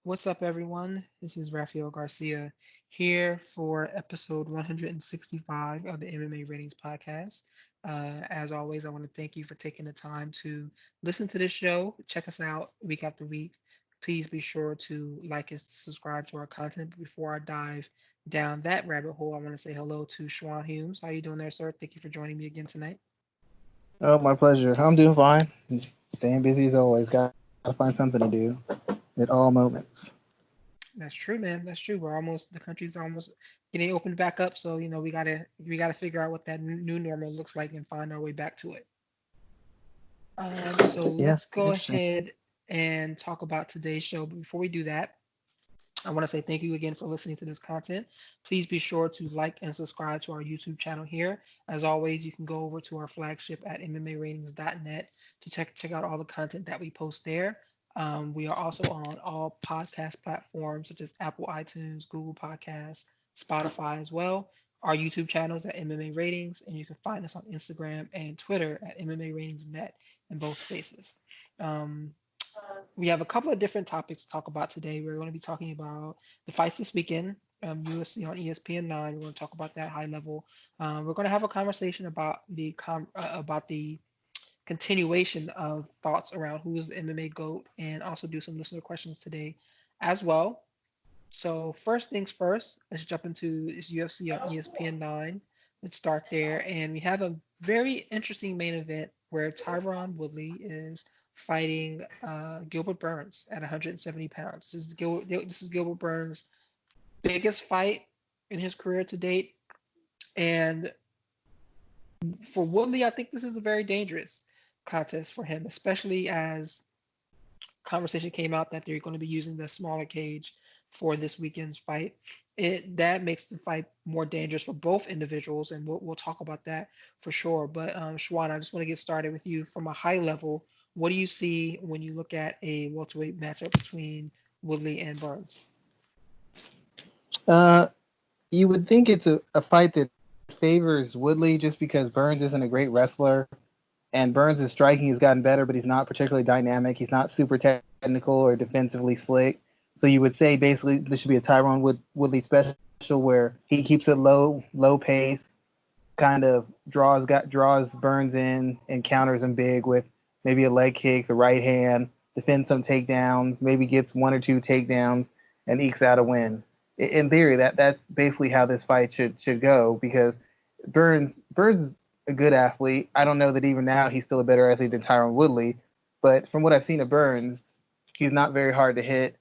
What's up, everyone? This is Raphael Garcia here for episode 165 of the MMA Ratings Podcast. As always, I want to thank you for taking the time to listen to this show. Check us out week after week. Please be sure to like and subscribe to our content. But before I dive down that rabbit hole, I want to say hello to Schwan Humes. How you doing there, sir? Thank you for joining me again tonight. Oh, my pleasure. I'm doing fine. Just staying busy as always. Gotta find something to do at all moments. That's true, man. That's true. The country's almost getting opened back up, so we gotta figure out what that new normal looks like and find our way back to it. So Yeah, let's go interesting. ahead and talk about today's show. But before we do that, I want to say thank you again for listening to this content. Please be sure to like and subscribe to our YouTube channel here. As always, you can go over to our flagship at MMAratings.net to check out all the content that we post there. We are also on all podcast platforms such as Apple iTunes, Google Podcasts, Spotify as well. Our YouTube channel is at MMA Ratings, and you can find us on Instagram and Twitter at MMA Ratings.net in both spaces. Um, we have a couple of different topics to talk about today. We're going to be talking about the fights this weekend, UFC on ESPN 9. We're going to talk about that high level. We're going to have a conversation about the continuation of thoughts around who is the MMA GOAT, and also do some listener questions today as well. So first things first, let's jump into this UFC on ESPN 9. Let's start there, and we have a very interesting main event where Tyron Woodley is fighting Gilbert Burns at 170 pounds. This is Gilbert Burns' biggest fight in his career to date, and for Woodley, I think this is a very dangerous contest for him, especially as conversation came out that they're going to be using the smaller cage for this weekend's fight. It that makes the fight more dangerous for both individuals, and we'll talk about that for sure. But Schwan, I just want to get started with you from a high level. What do you see when you look at a welterweight matchup between Woodley and Burns? Uh, you would think it's a fight that favors Woodley just because Burns isn't a great wrestler, and Burns' striking has gotten better, but he's not particularly dynamic. He's not super technical or defensively slick. So you would say basically this should be a Woodley special where he keeps it low pace, kind of draws Burns in and counters him big with maybe a leg kick, the right hand, defends some takedowns, maybe gets one or two takedowns, and ekes out a win. In theory, that's basically how this fight should go because Burns is a good athlete. I don't know that even now he's still a better athlete than Tyron Woodley, but from what I've seen of Burns, he's not very hard to hit.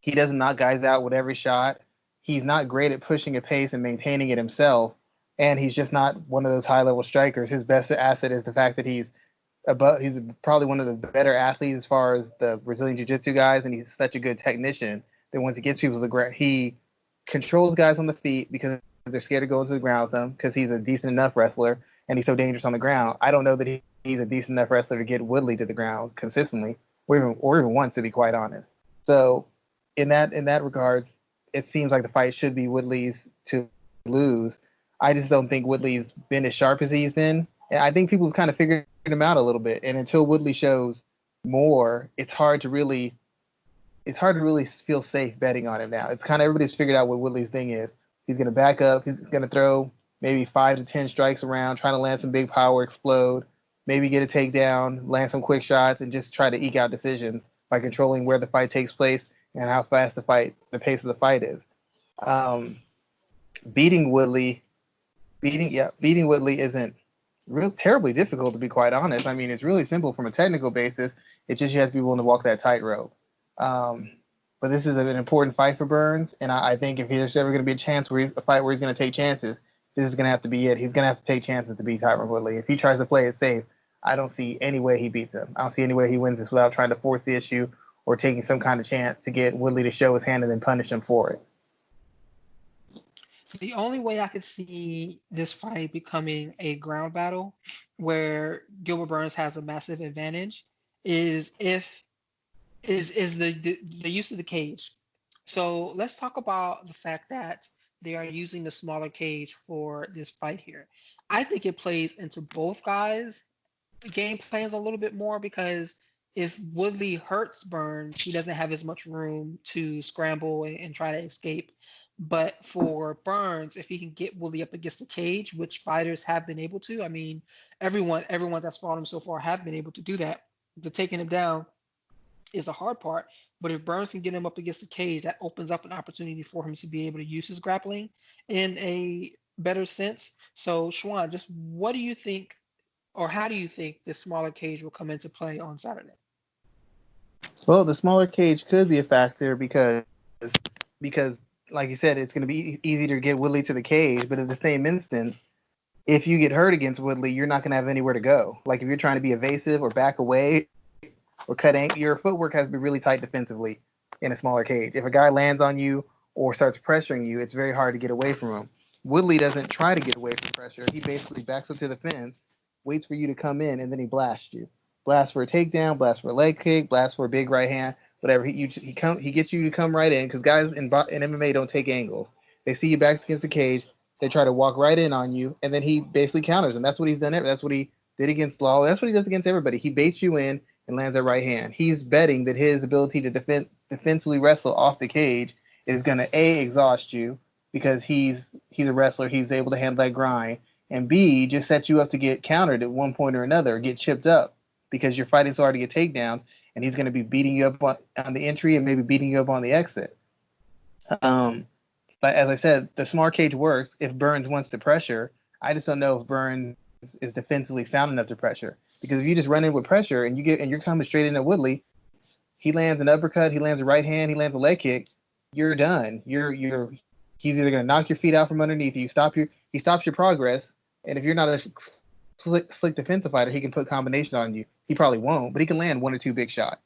He doesn't knock guys out with every shot. He's not great at pushing a pace and maintaining it himself, and he's just not one of those high level strikers. His best asset is the fact that he's probably one of the better athletes as far as the Brazilian Jiu Jitsu guys, and he's such a good technician that once he gets people to the ground, he controls guys on the feet because they're scared to go into the ground with him because he's a decent enough wrestler and he's so dangerous on the ground. I don't know that he's a decent enough wrestler to get Woodley to the ground consistently, or even once, to be quite honest. So in that regards, it seems like the fight should be Woodley's to lose. I just don't think Woodley's been as sharp as he's been. And I think people have kind of figured him out a little bit. And until Woodley shows more, it's hard to really feel safe betting on him now. It's kind of everybody's figured out what Woodley's thing is. He's going to back up. He's going to throw maybe 5 to 10 strikes around, trying to land some big power, explode, maybe get a takedown, land some quick shots, and just try to eke out decisions by controlling where the fight takes place and how fast the pace of the fight is. Um, beating Woodley, beating Woodley isn't real terribly difficult to be quite honest. I mean, it's really simple from a technical basis. It's just you have to be willing to walk that tightrope. Um, but this is an important fight for Burns, and I think if there's ever going to be a fight where he's going to take chances, this is going to have to be it. He's going to have to take chances to beat Tyron Woodley. If he tries to play it safe, I don't see any way he beats him. I don't see any way he wins this without trying to force the issue or taking some kind of chance to get Woodley to show his hand and then punish him for it. The only way I could see this fight becoming a ground battle where Gilbert Burns has a massive advantage is if is the use of the cage. So let's talk about the fact that they are using the smaller cage for this fight here. I think it plays into both guys' game plans a little bit more because if Woodley hurts Burns, he doesn't have as much room to scramble and try to escape. But for Burns, if he can get Woodley up against the cage, which fighters have been able to, I mean, everyone that's fought him so far have been able to do that. The taking him down is the hard part. But if Burns can get him up against the cage, that opens up an opportunity for him to be able to use his grappling in a better sense. So, Schwan, just what do you think, or how do you think this smaller cage will come into play on Saturday? Well, the smaller cage could be a factor because like you said, it's going to be easy to get Woodley to the cage, but in the same instance, if you get hurt against Woodley, you're not going to have anywhere to go. Like if you're trying to be evasive or back away or cut angle, your footwork has to be really tight defensively in a smaller cage. If a guy lands on you or starts pressuring you, it's very hard to get away from him. Woodley doesn't try to get away from pressure. He basically backs up to the fence, waits for you to come in, and then he blasts you. Blast for a takedown, blast for a leg kick, blast for a big right hand, whatever. He gets you to come right in because guys in MMA don't take angles. They see you back against the cage, they try to walk right in on you, and then he basically counters. And that's what he's done. That's what he did against Law. That's what he does against everybody. He baits you in and lands that right hand. He's betting that his ability to defensively wrestle off the cage is going to exhaust you because he's a wrestler. He's able to handle that grind, and B, just set you up to get countered at one point or another, or get chipped up because you're fighting so hard to get takedowns, and he's going to be beating you up on the entry and maybe beating you up on the exit. But as I said, the smart cage works if Burns wants to pressure. I just don't know if Burns is defensively sound enough to pressure. Because if you just run in with pressure and you're coming straight into Woodley, he lands an uppercut, he lands a right hand, he lands a leg kick, you're done. He's either going to knock your feet out from underneath you, he stops your progress, and if you're not a slick defensive fighter, he can put combination on you. He probably won't, but he can land one or two big shots.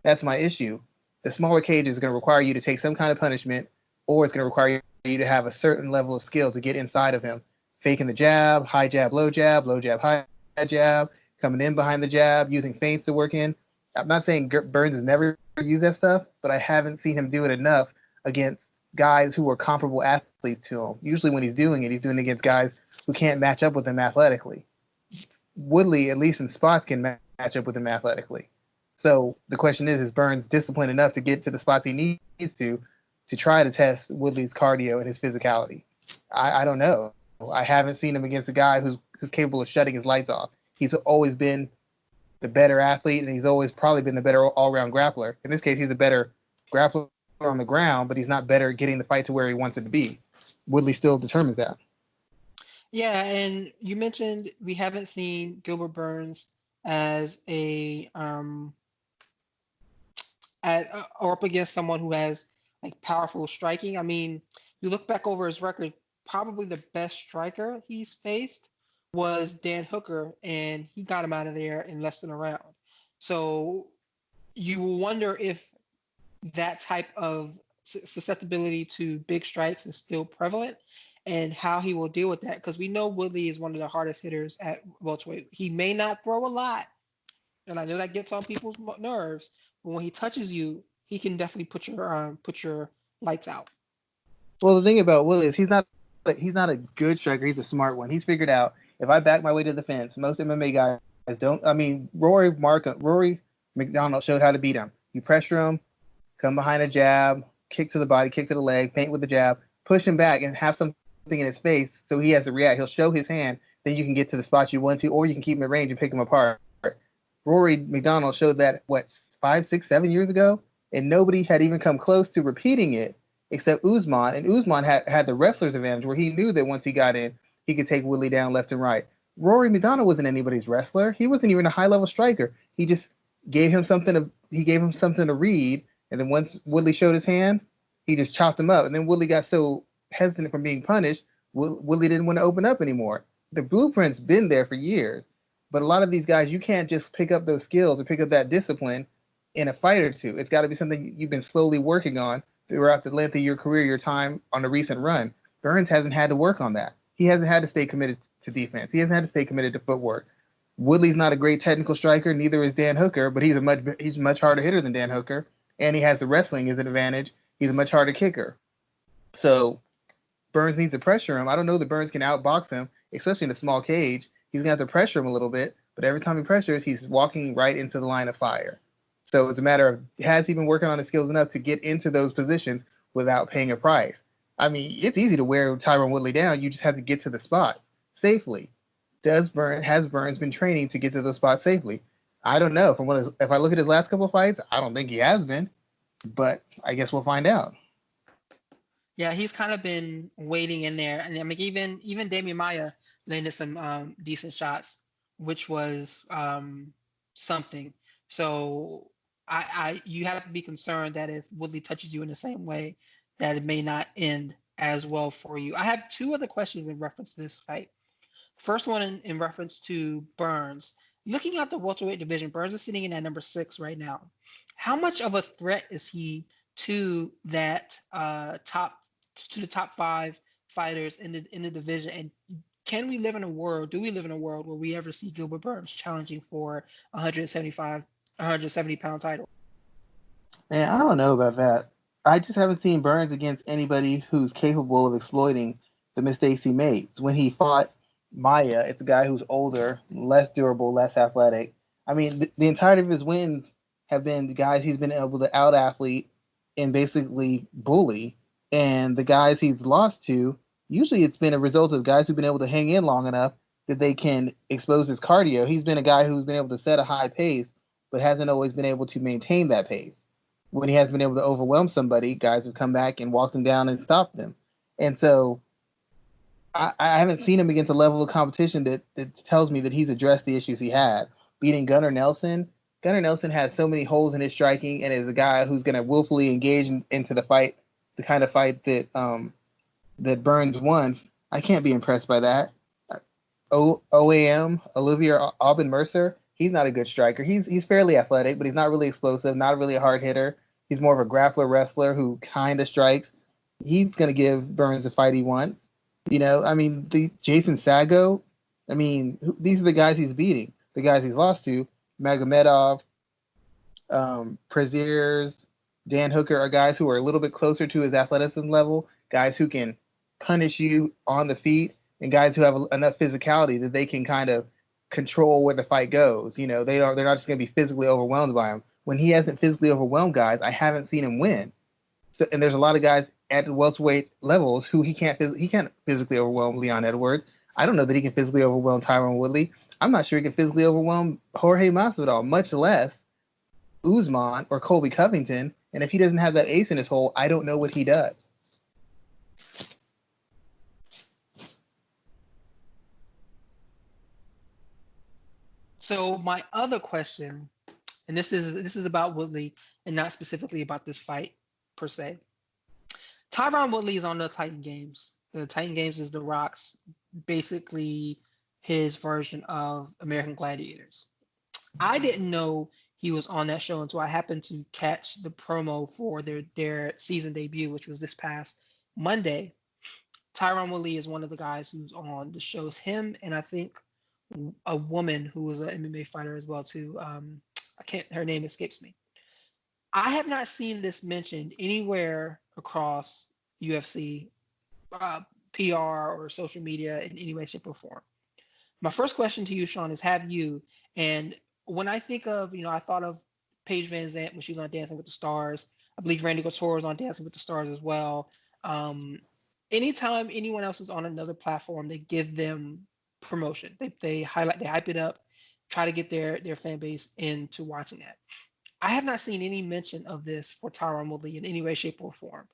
That's my issue. The smaller cage is going to require you to take some kind of punishment, or it's going to require you to have a certain level of skill to get inside of him. Faking the jab, high jab, low jab, high jab, coming in behind the jab, using feints to work in. I'm not saying Burns has never used that stuff, but I haven't seen him do it enough against guys who are comparable athletes to him. Usually when he's doing it against guys who can't match up with him athletically. Woodley, at least in spots, can match up with him athletically. So the question is Burns disciplined enough to get to the spots he needs to try to test Woodley's cardio and his physicality? I don't know. I haven't seen him against a guy who's capable of shutting his lights off. He's always been the better athlete, and he's always probably been the better all-around grappler. In this case, he's a better grappler on the ground, but he's not better at getting the fight to where he wants it to be. Woodley still determines that. Yeah, and you mentioned we haven't seen Gilbert Burns as or up against someone who has like powerful striking. I mean, you look back over his record, probably the best striker he's faced was Dan Hooker, and he got him out of there in less than a round. So you wonder if that type of susceptibility to big strikes is still prevalent and how he will deal with that. Because we know Woodley is one of the hardest hitters at welterweight. He may not throw a lot, and I know that gets on people's nerves, but when he touches you, he can definitely put your lights out. Well, the thing about Woodley is he's not a good striker. He's a smart one. He's figured out if I back my way to the fence, most MMA guys don't. I mean, Rory McDonald showed how to beat him. You pressure him, come behind a jab, kick to the body, kick to the leg, feint with the jab, push him back, and have something in his face so he has to react. He'll show his hand, then you can get to the spot you want to, or you can keep him at range and pick him apart. Rory McDonald showed that, 5, 6, 7 years ago? And nobody had even come close to repeating it except Usman. And Usman had the wrestler's advantage where he knew that once he got in, he could take Woodley down left and right. Rory McDonald wasn't anybody's wrestler. He wasn't even a high-level striker. He just gave him something to read, and then once Woodley showed his hand, he just chopped him up. And then Woodley got so hesitant from being punished, Woodley didn't want to open up anymore. The blueprint's been there for years. But a lot of these guys, you can't just pick up those skills or pick up that discipline in a fight or two. It's got to be something you've been slowly working on throughout the length of your career, your time on a recent run. Burns hasn't had to work on that. He hasn't had to stay committed to defense. He hasn't had to stay committed to footwork. Woodley's not a great technical striker, neither is Dan Hooker, but he's a much harder hitter than Dan Hooker, and he has the wrestling as an advantage. He's a much harder kicker. So Burns needs to pressure him. I don't know that Burns can outbox him, especially in a small cage. He's going to have to pressure him a little bit, but every time he pressures, he's walking right into the line of fire. So it's a matter of has he been working on his skills enough to get into those positions without paying a price? I mean, it's easy to wear Tyron Woodley down. You just have to get to the spot safely. Has Burns been training to get to those spots safely? I don't know. If I look at his last couple of fights, I don't think he has been. But I guess we'll find out. Yeah, he's kind of been waiting in there, and I mean, even Damian Maya landed some decent shots, which was something. So you have to be concerned that if Woodley touches you in the same way, that it may not end as well for you. I have two other questions in reference to this fight. First one in reference to Burns. Looking at the welterweight division, Burns is sitting in at number 6 right now. How much of a threat is he to that the top 5 fighters in the division? And can we live in a world? Do we live in a world where we ever see Gilbert Burns challenging for 170-pound title? Man, I don't know about that. I just haven't seen Burns against anybody who's capable of exploiting the mistakes he makes. When he fought Maya, it's a guy who's older, less durable, less athletic. I mean, the entirety of his wins have been guys he's been able to out athlete and basically bully. And the guys he's lost to, usually it's been a result of guys who've been able to hang in long enough that they can expose his cardio. He's been a guy who's been able to set a high pace, but hasn't always been able to maintain that pace. When he has been able to overwhelm somebody, guys have come back and walked him down and stopped them. And so I haven't seen him against a level of competition that tells me that he's addressed the issues he had. Beating Gunnar Nelson. Gunnar Nelson has so many holes in his striking and is a guy who's going to willfully engage into the fight, the kind of fight that Burns wants. I can't be impressed by that. OAM, Olivia Mercer, he's not a good striker. He's fairly athletic, but he's not really explosive, not really a hard hitter. He's more of a grappler wrestler who kind of strikes. He's going to give Burns the fight he wants. You know, I mean, Jason Sago, I mean, these are the guys he's beating. The guys he's lost to, Magomedov, Preziers, Dan Hooker are guys who are a little bit closer to his athleticism level, guys who can punish you on the feet, and guys who have enough physicality that they can kind of control where the fight goes. You know, they're not just going to be physically overwhelmed by him. When he hasn't physically overwhelmed guys, I haven't seen him win. So, and there's a lot of guys at the welterweight levels who he can't physically overwhelm Leon Edwards. I don't know that he can physically overwhelm Tyron Woodley. I'm not sure he can physically overwhelm Jorge Masvidal, much less Usman or Colby Covington. And if he doesn't have that ace in his hole, I don't know what he does. So my other question, and this is about Woodley and not specifically about this fight per se. Tyron Woodley is on the Titan Games. The Titan Games is The Rock's basically his version of American Gladiators. I didn't know he was on that show until I happened to catch the promo for their season debut, which was this past Monday. Tyron Woodley is one of the guys who's on the shows. Him and I think a woman who was an MMA fighter as well too. Her name escapes me. I have not seen this mentioned anywhere across UFC, PR, or social media in any way, shape, or form. My first question to you, Sean, is have you, and when I think of, I thought of Paige Van Zandt when she was on Dancing with the Stars. I believe Randy Couture was on Dancing with the Stars as well. Anytime anyone else is on another platform, they give them promotion. They hype it up, try to get their fan base into watching that. I have not seen any mention of this for Tyron Woodley in any way, shape, or form.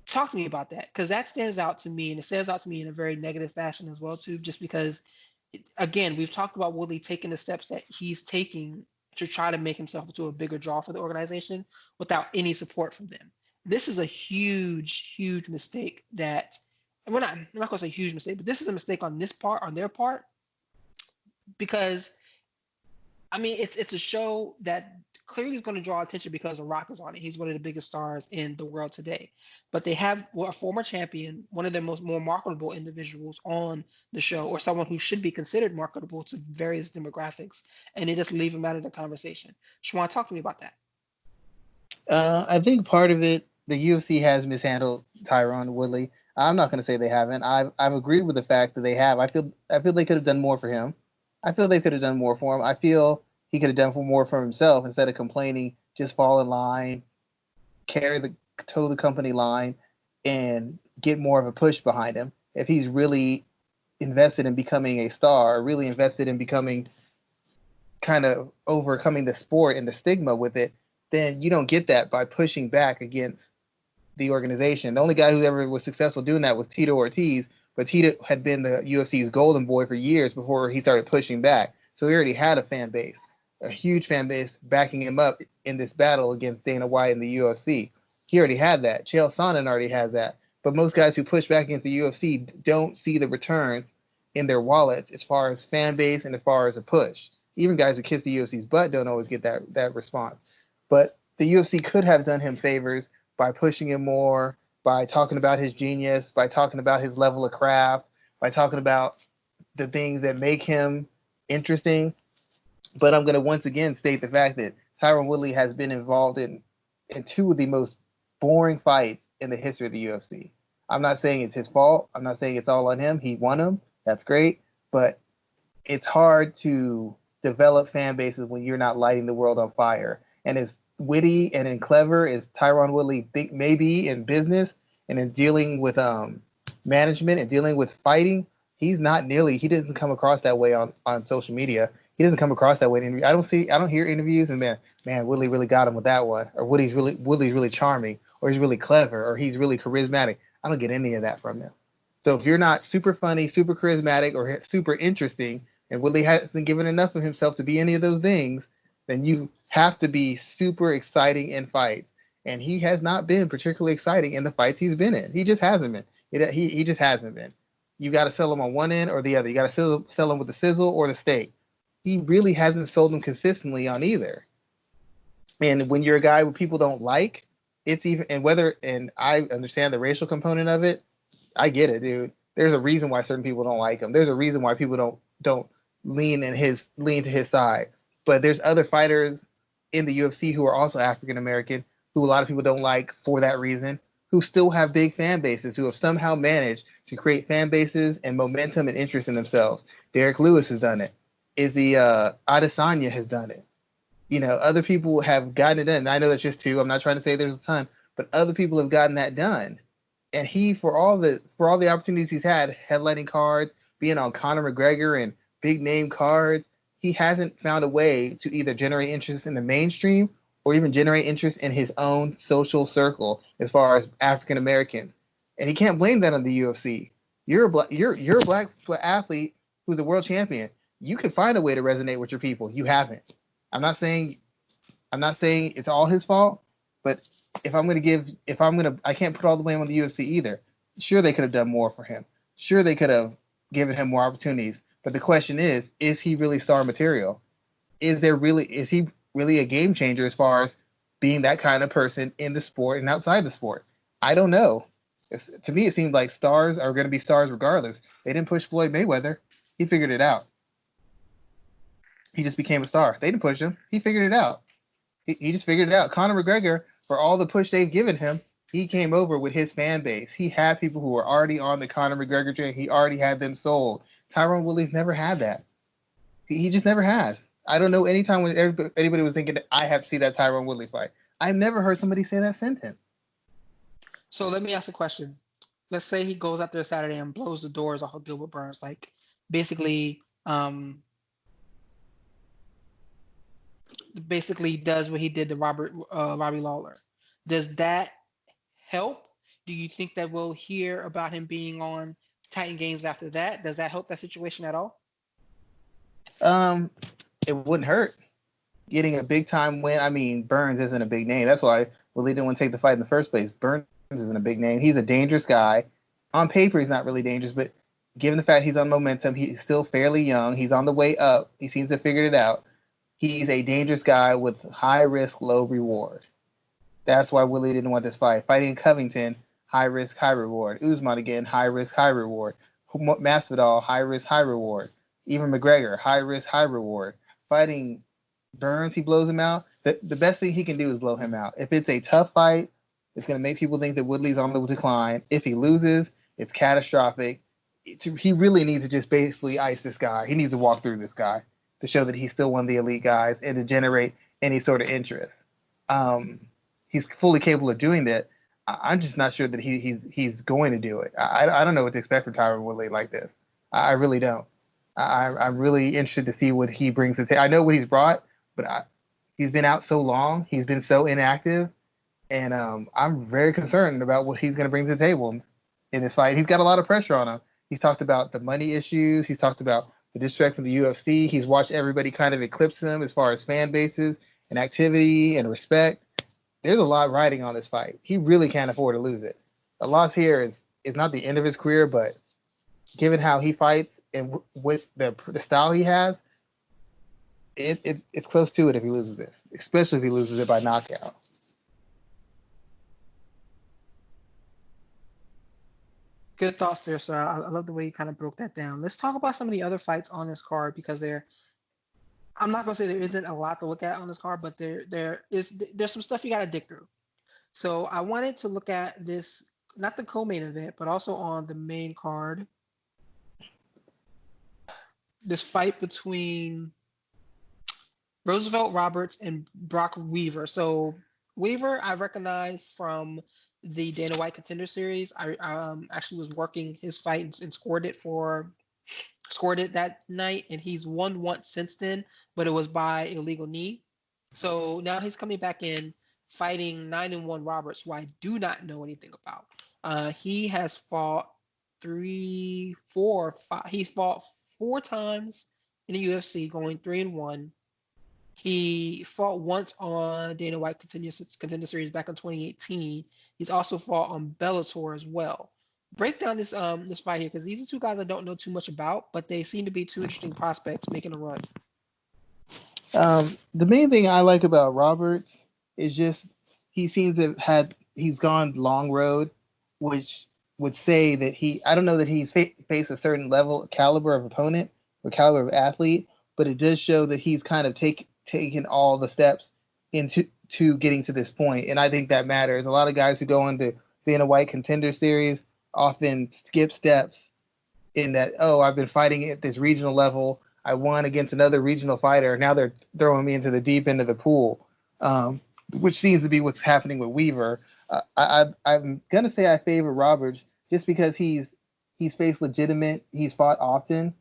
Talk to me about that, because that stands out to me, and it stands out to me in a very negative fashion as well too, just because, again, we've talked about Woodley taking the steps that he's taking to try to make himself into a bigger draw for the organization without any support from them. This is a huge mistake that, and I'm not going to say huge mistake, but this is a mistake on their part, because I mean, it's a show that clearly is going to draw attention because The Rock is on it. He's one of the biggest stars in the world today. But they have a former champion, one of the more marketable individuals on the show, or someone who should be considered marketable to various demographics, and they just leave him out of the conversation. Schwan, talk to me about that. I think part of it, the UFC has mishandled Tyron Woodley. I'm not going to say they haven't. I've agreed with the fact that they have. I feel they could have done more for him. I feel they could have done more for him. I feel he could have done more for himself instead of complaining. Just fall in line, toe the company line, and get more of a push behind him. If he's really invested in becoming a star, really invested in becoming kind of overcoming the sport and the stigma with it, then you don't get that by pushing back against the organization. The only guy who ever was successful doing that was Tito Ortiz, but Tito had been the UFC's golden boy for years before he started pushing back. So he already had a fan base, a huge fan base backing him up in this battle against Dana White and the UFC. He already had that. Chael Sonnen already has that. But most guys who push back against the UFC don't see the returns in their wallets as far as fan base and as far as a push. Even guys who kiss the UFC's butt don't always get that response. But the UFC could have done him favors by pushing him more, by talking about his genius, by talking about his level of craft, by talking about the things that make him interesting. But I'm going to once again state the fact that Tyron Woodley has been involved in two of the most boring fights in the history of the UFC. I'm not saying it's his fault. I'm not saying it's all on him. He won them. That's great. But it's hard to develop fan bases when you're not lighting the world on fire. And as witty and in clever as Tyron Woodley may be in business and in dealing with management and dealing with fighting, he doesn't come across that way on social media. He doesn't come across that way in interviews. I don't hear interviews and man, Woodley really got him with that one, or Woodley's really charming, or he's really clever, or he's really charismatic. I don't get any of that from him. So if you're not super funny, super charismatic, or super interesting, and Woodley hasn't given enough of himself to be any of those things, then you have to be super exciting in fights. And he has not been particularly exciting in the fights he's been in. He just hasn't been. He just hasn't been. You got to sell him on one end or the other. You got to sell him with the sizzle or the steak. He really hasn't sold them consistently on either. And when you're a guy who people don't like, and I understand the racial component of it, I get it, dude. There's a reason why certain people don't like him. There's a reason why people don't lean to his side. But there's other fighters in the UFC who are also African American, who a lot of people don't like for that reason, who still have big fan bases, who have somehow managed to create fan bases and momentum and interest in themselves. Derek Lewis has done it. Adesanya has done it. Other people have gotten it done. And I know that's just two. I'm not trying to say there's a ton, but other people have gotten that done. And he, for all the opportunities he's had, headlining cards, being on Conor McGregor and big name cards, he hasn't found a way to either generate interest in the mainstream or even generate interest in his own social circle as far as African Americans. And he can't blame that on the UFC. You're a black athlete who's a world champion. You could find a way to resonate with your people. You haven't. I'm not saying it's all his fault, but I can't put all the blame on the UFC either. Sure, they could have done more for him. Sure, they could have given him more opportunities. But the question is he really star material? Is he really a game changer as far as being that kind of person in the sport and outside the sport? I don't know. To me, it seems like stars are going to be stars regardless. They didn't push Floyd Mayweather. He figured it out. He just became a star. They didn't push him. He figured it out. He just figured it out. Conor McGregor, for all the push they've given him, he came over with his fan base. He had people who were already on the Conor McGregor train. He already had them sold. Tyron Woodley's never had that. He just never has. I don't know any time when anybody was thinking that I have to see that Tyron Woodley fight. I've never heard somebody say that sentence. So let me ask a question. Let's say he goes out there Saturday and blows the doors off of Gilbert Burns, like basically does what he did to Robbie Lawler. Does that help? Do you think that we'll hear about him being on Titan Games after that? Does that help that situation at all? It wouldn't hurt. Getting a big time win. I mean, Burns isn't a big name. That's why Willie didn't want to take the fight in the first place. Burns isn't a big name. He's a dangerous guy. On paper, he's not really dangerous, but given the fact he's on momentum, he's still fairly young. He's on the way up. He seems to have figured it out. He's a dangerous guy with high risk, low reward. That's why Willie didn't want this fight. Fighting Covington, high risk, high reward. Usman again, high risk, high reward. Masvidal, high risk, high reward. Even McGregor, high risk, high reward. Fighting Burns, he blows him out. The best thing he can do is blow him out. If it's a tough fight, it's going to make people think that Woodley's on the decline. If he loses, it's catastrophic. he really needs to just basically ice this guy. He needs to walk through this guy to show that he's still one of the elite guys and to generate any sort of interest. Um, he's fully capable of doing that. I'm just not sure that he's going to do it. I don't know what to expect from Tyron Woodley like this. I really don't. I'm really interested to see what he brings to the table. I know what he's brought, but he's been out so long. He's been so inactive. And I'm very concerned about what he's going to bring to the table in this fight. He's got a lot of pressure on him. He's talked about the money issues. He's talked about the disrespect from the UFC. He's watched everybody kind of eclipse him as far as fan bases and activity and respect. There's a lot riding on this fight. He really can't afford to lose it. A loss here is not the end of his career, but given how he fights and with the style he has, it's close to it if he loses this, especially if he loses it by knockout. Good thoughts there, sir. I love the way you kind of broke that down. Let's talk about some of the other fights on this card because I'm not gonna say there isn't a lot to look at on this card, but there's some stuff you gotta dig through. So I wanted to look at this, not the co-main event, but also on the main card. This fight between Roosevelt Roberts and Brock Weaver. So Weaver, I recognize from the Dana White Contender Series. I actually was working his fight and scored it that night, and he's won once since then, but it was by illegal knee. So now he's coming back in fighting 9-1 Roberts, who I do not know anything about. He has fought he fought 4 times in the UFC, going 3-1. He fought once on Dana White Contender Series back in 2018. He's also fought on Bellator as well. Break down this fight here because these are 2 guys I don't know too much about, but they seem to be 2 interesting prospects making a run. The main thing I like about Roberts is just he seems to have he's gone long road, which would say that I don't know that he's faced a certain caliber of opponent or caliber of athlete, but it does show that he's kind of taken all the steps into getting to this point, and I think that matters. A lot of guys who go into Dana White Contender Series often skip steps in that, I've been fighting at this regional level. I won against another regional fighter. Now they're throwing me into the deep end of the pool, which seems to be what's happening with Weaver. I'm going to say I favor Roberts just because he's faced legitimate. He's fought often,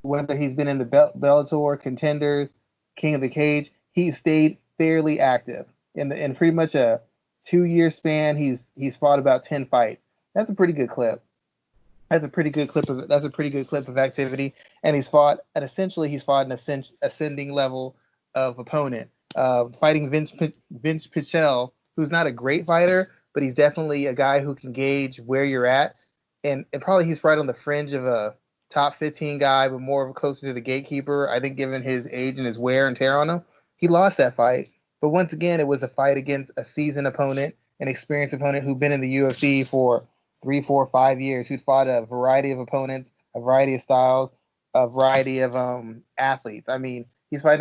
whether he's been in the Bellator, Contenders, King of the Cage. He's stayed fairly active. In pretty much a 2-year span, he's fought about 10 fights. That's a pretty good clip. That's a pretty good clip of activity, and he's fought an ascending level of opponent. Fighting Vince Pichel, who's not a great fighter, but he's definitely a guy who can gauge where you're at, and probably he's right on the fringe of a top 15 guy, but more closer to the gatekeeper. I think given his age and his wear and tear on him, he lost that fight. But once again, it was a fight against a seasoned opponent, an experienced opponent who'd been in the UFC for 3, 4, 5 years, who'd fought a variety of opponents, a variety of styles, a variety of athletes. I mean, he fought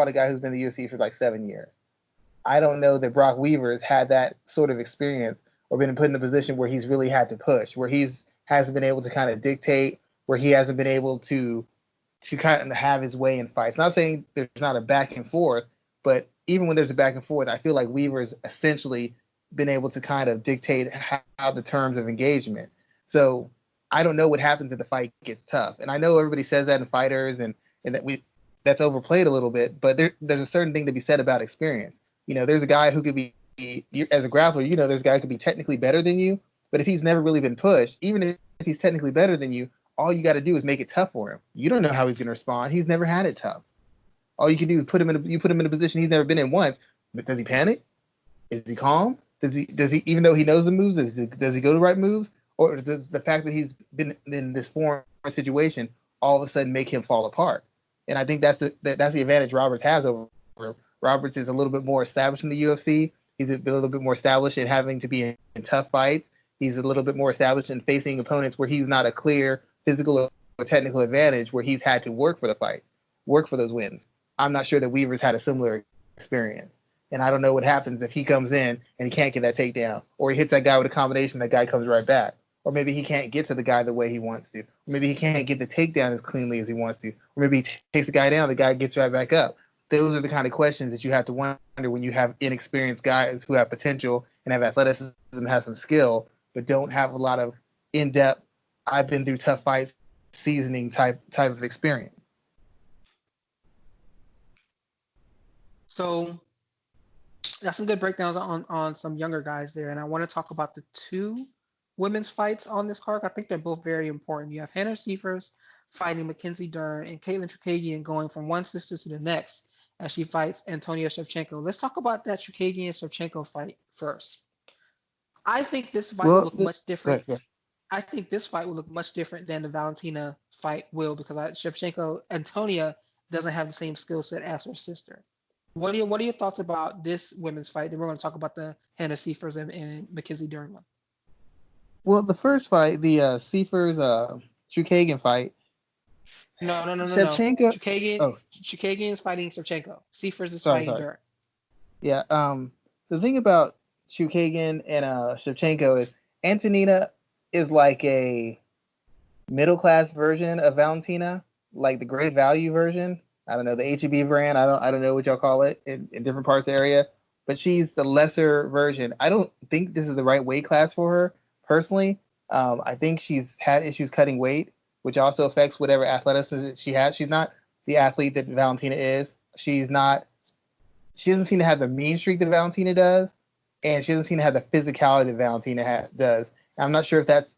a guy who's been in the UFC for like 7 years. I don't know that Brock Weaver's had that sort of experience or been put in a position where he's really had to push, where hasn't been able to kind of dictate, where he hasn't been able to kind of have his way in fights. Not saying there's not a back and forth, but even when there's a back and forth, I feel like Weaver's essentially been able to kind of dictate how the terms of engagement. So I don't know what happens if the fight gets tough. And I know everybody says that in fighters and that's overplayed a little bit, but there's a certain thing to be said about experience. There's a guy who could be, as a grappler, there's a guy who could be technically better than you, but if he's never really been pushed, even if he's technically better than you, all you got to do is make it tough for him. You don't know how he's going to respond. He's never had it tough. All you can do is put him in a position he's never been in once. But does he panic? Is he calm? Does he even though he knows the moves, does he go to the right moves? Or does the fact that he's been in this foreign situation all of a sudden make him fall apart? And I think that's the advantage Roberts has over him. Roberts is a little bit more established in the UFC. He's a little bit more established in having to be in tough fights. He's a little bit more established in facing opponents where he's not a clear physical or technical advantage, where he's had to work for the fight, work for those wins. I'm not sure that Weaver's had a similar experience. And I don't know what happens if he comes in and he can't get that takedown, or he hits that guy with a combination, that guy comes right back. or maybe he can't get to the guy the way he wants to, or maybe he can't get the takedown as cleanly as he wants to, or maybe he takes the guy down, the guy gets right back up. Those are the kind of questions that you have to wonder when you have inexperienced guys who have potential and have athleticism and have some skill, but don't have a lot of in-depth, I've been through tough fights, seasoning type of experience. So that's some good breakdowns on some younger guys there, and I want to talk about the two women's fights on this card. I think they're both very important. You have Hannah Cifers fighting Mackenzie Dern and Caitlin Chukagian going from one sister to the next as she fights Antonia Shevchenko. Let's talk about that Chukagian Shevchenko fight first. I think this fight will Well, look much different. go ahead. I think this fight will look much different than the Valentina fight will because Shevchenko Antonia doesn't have the same skill set as her sister. What are your thoughts about this women's fight? Then we're going to talk about the Hannah Cifers and Mackenzie Dern one. Well, the first fight, the Seifers Chukagian fight, No. Shevchenko. Oh, Chukagian is fighting Shevchenko. Cifers is sorry, fighting sorry. Dern. Yeah. The thing about Chukagian and Shevchenko is Antonina is like a middle class version of Valentina, like the great value version. I don't know, the HEB brand. I don't know what y'all call it in different parts of the area, but she's the lesser version. I don't think this is the right weight class for her personally. I think she's had issues cutting weight, which also affects whatever athleticism she has. She's not the athlete that Valentina is. She's not. She doesn't seem to have the mean streak that Valentina does, and she doesn't seem to have the physicality that Valentina does. I'm not sure if that's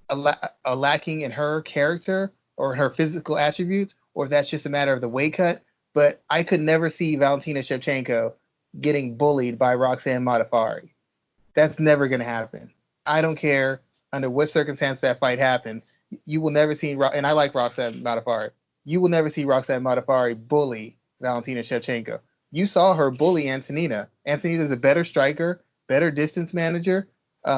a lacking in her character or her physical attributes, or if that's just a matter of the weight cut. But I could never see Valentina Shevchenko getting bullied by Roxanne Modafferi. That's never going to happen. I don't care under what circumstance that fight happens. You will never see, and I like Roxanne Modafferi. You will never see Roxanne Modafferi bully Valentina Shevchenko. You saw her bully Antonina. Antonina's a better striker, better distance manager,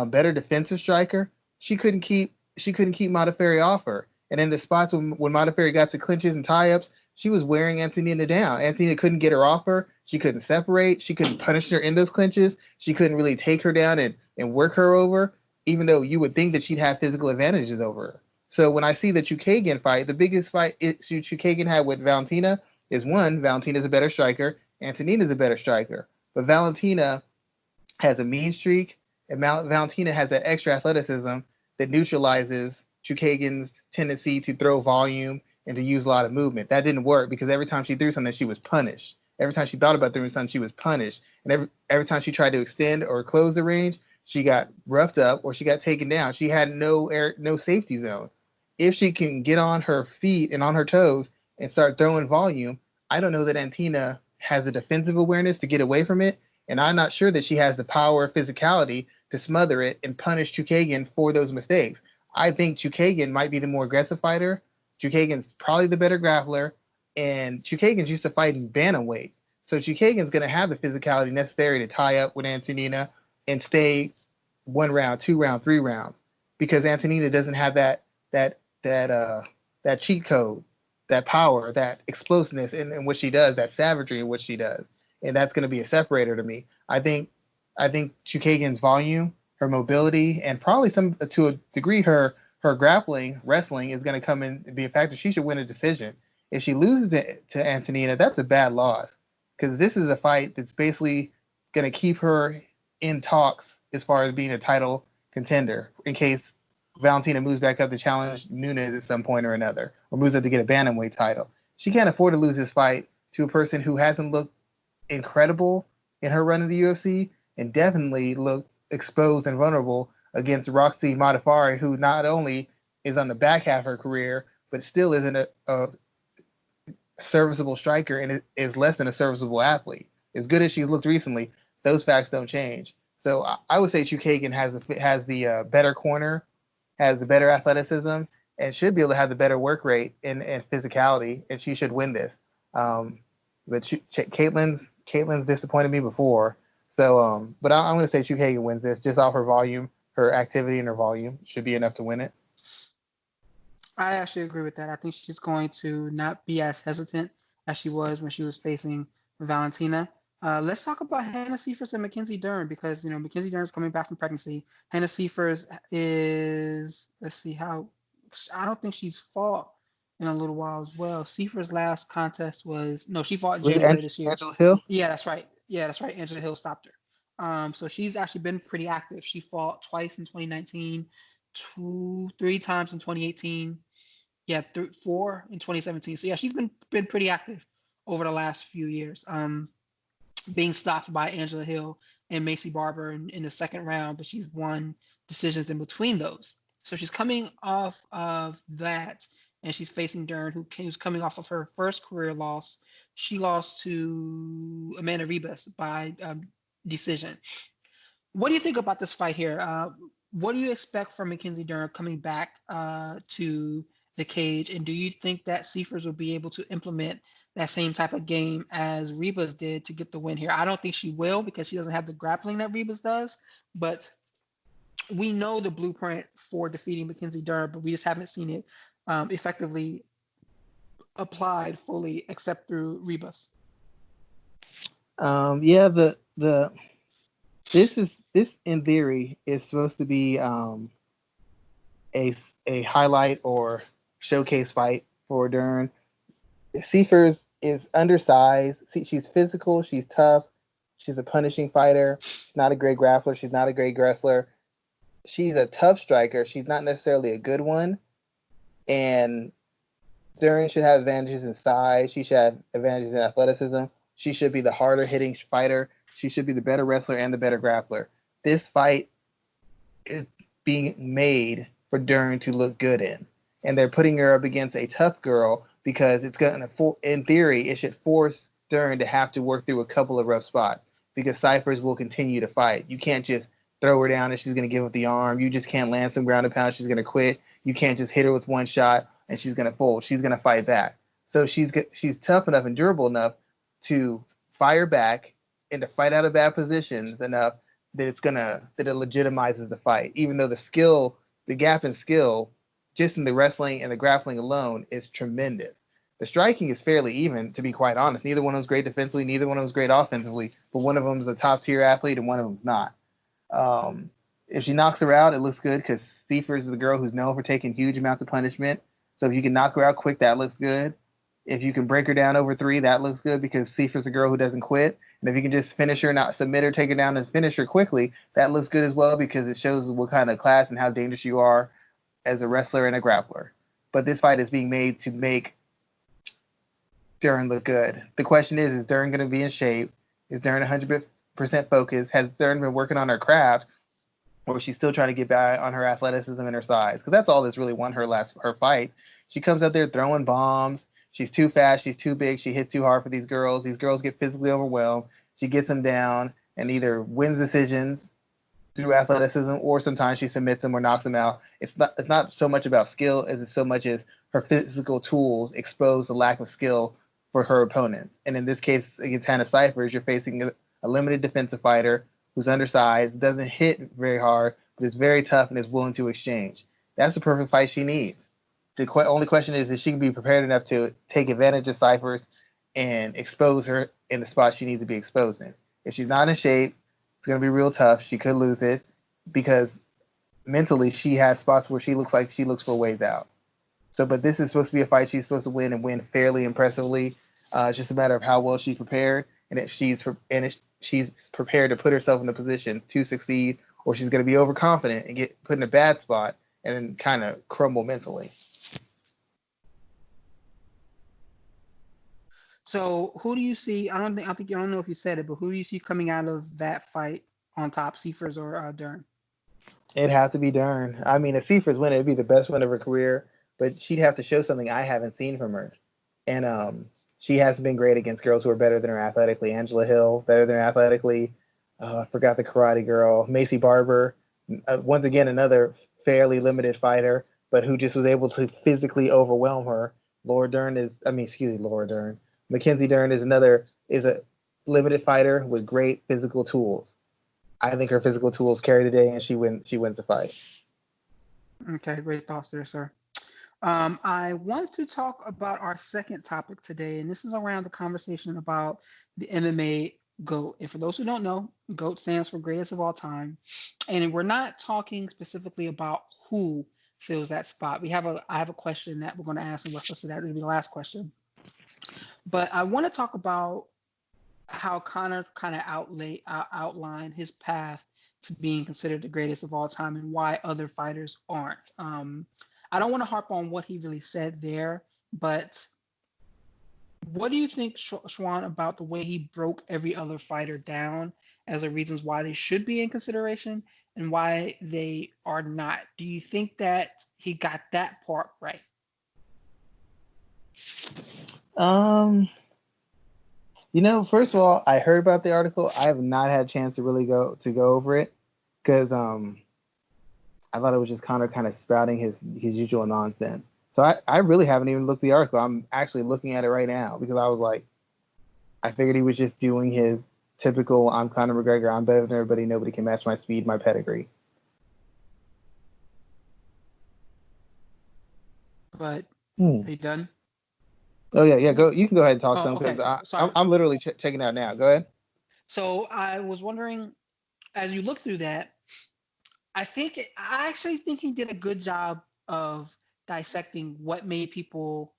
better defensive striker. She couldn't keep Modafferi off her. And in the spots when Modafferi got to clinches and tie-ups, she was wearing Antonina down. Antonina couldn't get her off her. She couldn't separate. She couldn't punish her in those clinches. She couldn't really take her down and work her over, even though you would think that she'd have physical advantages over her. So when I see the Chukagian fight, the biggest fight Chukagian had with Valentina is one, Valentina's a better striker, Antonina's a better striker. But Valentina has a mean streak, and Valentina has that extra athleticism that neutralizes Chukagian's tendency to throw volume and to use a lot of movement. That didn't work because every time she threw something, she was punished. Every time she thought about throwing something, she was punished. And every time she tried to extend or close the range, she got roughed up or she got taken down. She had no safety zone. If she can get on her feet and on her toes and start throwing volume, I don't know that Antina has the defensive awareness to get away from it. And I'm not sure that she has the power or physicality to smother it and punish Chukagian for those mistakes. I think Chukagian might be the more aggressive fighter. Chukagian's probably the better grappler. And Chukagian's used to fighting bantamweight. So Chukagian's going to have the physicality necessary to tie up with Antonina and stay 1 round, 2 round, 3 rounds. Because Antonina doesn't have that cheat code, that power, that explosiveness in what she does, that savagery in what she does. And that's going to be a separator to me. I think Chukagian's volume, her mobility, and probably to a degree her grappling, wrestling is going to come in and be a factor. She should win a decision. If she loses to Antonina, that's a bad loss because this is a fight that's basically going to keep her in talks as far as being a title contender in case Valentina moves back up to challenge Nunes at some point or another, or moves up to get a bantamweight title. She can't afford to lose this fight to a person who hasn't looked incredible in her run in the UFC and definitely looked exposed and vulnerable against Roxy Modafferi, who not only is on the back half of her career, but still isn't a serviceable striker and is less than a serviceable athlete. As good as she's looked recently, those facts don't change. So I would say Chukagian has the better corner, has the better athleticism, and should be able to have the better work rate and physicality, and she should win this. But Caitlin's disappointed me before, so but I'm going to say Chukagian wins this just off her volume, her activity, and her volume should be enough to win it. I actually agree with that. I think she's going to not be as hesitant as she was when she was facing Valentina. Let's talk about Hannah Seifers and Mackenzie Dern because Mackenzie Dern's coming back from pregnancy. Hannah Seifers is, let's see how, I don't think she's fought in a little while as well. Seifers' last contest was no, she fought in Was it January this year. Angela Hill? Yeah, that's right. Yeah, that's right. Angela Hill stopped her. So she's actually been pretty active. She fought twice in 2019, three times in 2018. Yeah, four in 2017. So yeah, she's been pretty active over the last few years. Being stopped by Angela Hill and Macy Barber in the second round, but she's won decisions in between those. So she's coming off of that, and she's facing Dern, who's coming off of her first career loss. She lost to Amanda Ribas by decision. What do you think about this fight here? What do you expect from Mackenzie Dern coming back to the cage? And do you think that Seifers will be able to implement that same type of game as Ribas did to get the win here? I don't think she will because she doesn't have the grappling that Ribas does. But we know the blueprint for defeating Mackenzie Dern, but we just haven't seen it effectively applied fully except through Ribas. Yeah, this in theory is supposed to be a highlight or showcase fight for Dern. Seifers is undersized. She's physical. She's tough. She's a punishing fighter. She's not a great grappler. She's not a great wrestler. She's a tough striker. She's not necessarily a good one. And Dern should have advantages in size. She should have advantages in athleticism. She should be the harder hitting fighter. She should be the better wrestler and the better grappler. This fight is being made for Dern to look good in. And they're putting her up against a tough girl because it's going to, in theory, it should force Dern to have to work through a couple of rough spots because Seifers will continue to fight. You can't just throw her down and she's going to give up the arm. You just can't land some ground and pound. She's going to quit. You can't just hit her with one shot and she's going to fold. She's going to fight back. So she's tough enough and durable enough to fire back and to fight out of bad positions enough that it legitimizes the fight. Even though the gap in skill, just in the wrestling and the grappling alone, is tremendous. The striking is fairly even, to be quite honest. Neither one of them's great defensively, neither one of them's great offensively, but one of them is a top tier athlete and one of them's not. If she knocks her out, it looks good because Seifers is the girl who's known for taking huge amounts of punishment. So if you can knock her out quick, that looks good. If you can break her down over 3, that looks good because Seifers is a girl who doesn't quit. And if you can just finish her, not submit her, take her down, and finish her quickly, that looks good as well because it shows what kind of class and how dangerous you are as a wrestler and a grappler. But this fight is being made to make Dern look good. The question is Dern going to be in shape? Is Dern 100% focused? Has Dern been working on her craft? Or is she still trying to get by on her athleticism and her size? Because that's all that's really won her fight. She comes out there throwing bombs. She's too fast. She's too big. She hits too hard for these girls. These girls get physically overwhelmed. She gets them down and either wins decisions through athleticism or sometimes she submits them or knocks them out. It's not so much about skill as it's so much as her physical tools expose the lack of skill for her opponents. And in this case, against Hannah Seifers, you're facing a limited defensive fighter who's undersized, doesn't hit very hard, but is very tough and is willing to exchange. That's the perfect fight she needs. The only question is she can be prepared enough to take advantage of Seifers and expose her in the spot she needs to be exposed in. If she's not in shape, it's going to be real tough. She could lose it because mentally she has spots where she looks like she looks for ways out. So, but this is supposed to be a fight she's supposed to win and win fairly impressively. It's just a matter of how well she's prepared and if she's prepared to put herself in the position to succeed, or she's going to be overconfident and get put in a bad spot and then kind of crumble mentally. So who do you see? I don't know if you said it, but who do you see coming out of that fight on top, Seifers or Dern? It'd have to be Dern. I mean, if Seifers win, it'd be the best win of her career, but she'd have to show something I haven't seen from her. And she hasn't been great against girls who are better than her athletically. Angela Hill, better than her athletically. I forgot the karate girl. Macy Barber, once again, another fairly limited fighter, but who just was able to physically overwhelm her. Laura Dern. Mackenzie Dern is a limited fighter with great physical tools. I think her physical tools carry the day, and she wins the fight. Okay, great thoughts there, sir. I want to talk about our second topic today, and this is around the conversation about the MMA GOAT. And for those who don't know, GOAT stands for greatest of all time. And we're not talking specifically about who fills that spot. I have a question that we're going to ask in reference to that. It'll be the last question. But I want to talk about how Conor kind of outlined his path to being considered the greatest of all time and why other fighters aren't. I don't want to harp on what he really said there, but what do you think, Schwan, about the way he broke every other fighter down as the reasons why they should be in consideration and why they are not? Do you think that he got that part right? First of all, I heard about the article. I have not had a chance to really go over it because I thought it was just Conor kind of spouting his usual nonsense. So I really haven't even looked at the article. I'm actually looking at it right now because I was like, I figured he was just doing his typical, I'm Conor McGregor, I'm better than everybody, nobody can match my speed, my pedigree. But are you done? Oh yeah. Go. You can go ahead and talk some because Okay. Sorry. I'm literally checking out now. Go ahead. So I was wondering, as you look through that, I actually think he did a good job of dissecting what made people,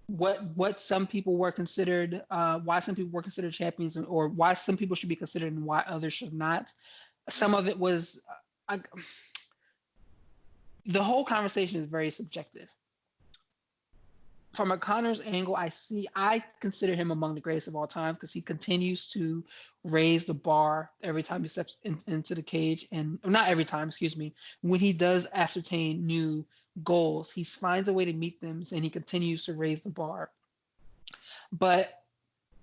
what some people were considered, why some people were considered champions, or why some people should be considered and why others should not. Some of it was, the whole conversation is very subjective. From a Conor's angle, I consider him among the greatest of all time because he continues to raise the bar every time he steps into the cage, and not every time, excuse me. When he does ascertain new goals, he finds a way to meet them, and he continues to raise the bar. But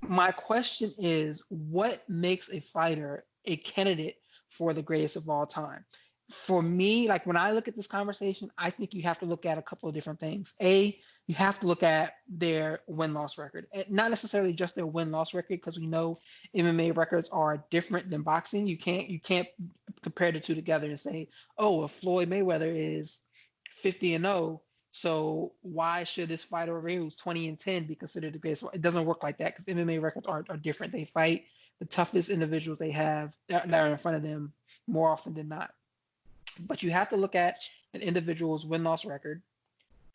my question is, what makes a fighter a candidate for the greatest of all time? For me, like when I look at this conversation, I think you have to look at a couple of different things. You have to look at their win-loss record, and not necessarily just their win-loss record, because we know MMA records are different than boxing. You can't compare the two together and say, oh, if Floyd Mayweather is 50-0, so why should this fighter over here who's 20-10 be considered the greatest? It doesn't work like that because MMA records are different. They fight the toughest individuals they have that are in front of them more often than not. But you have to look at an individual's win-loss record.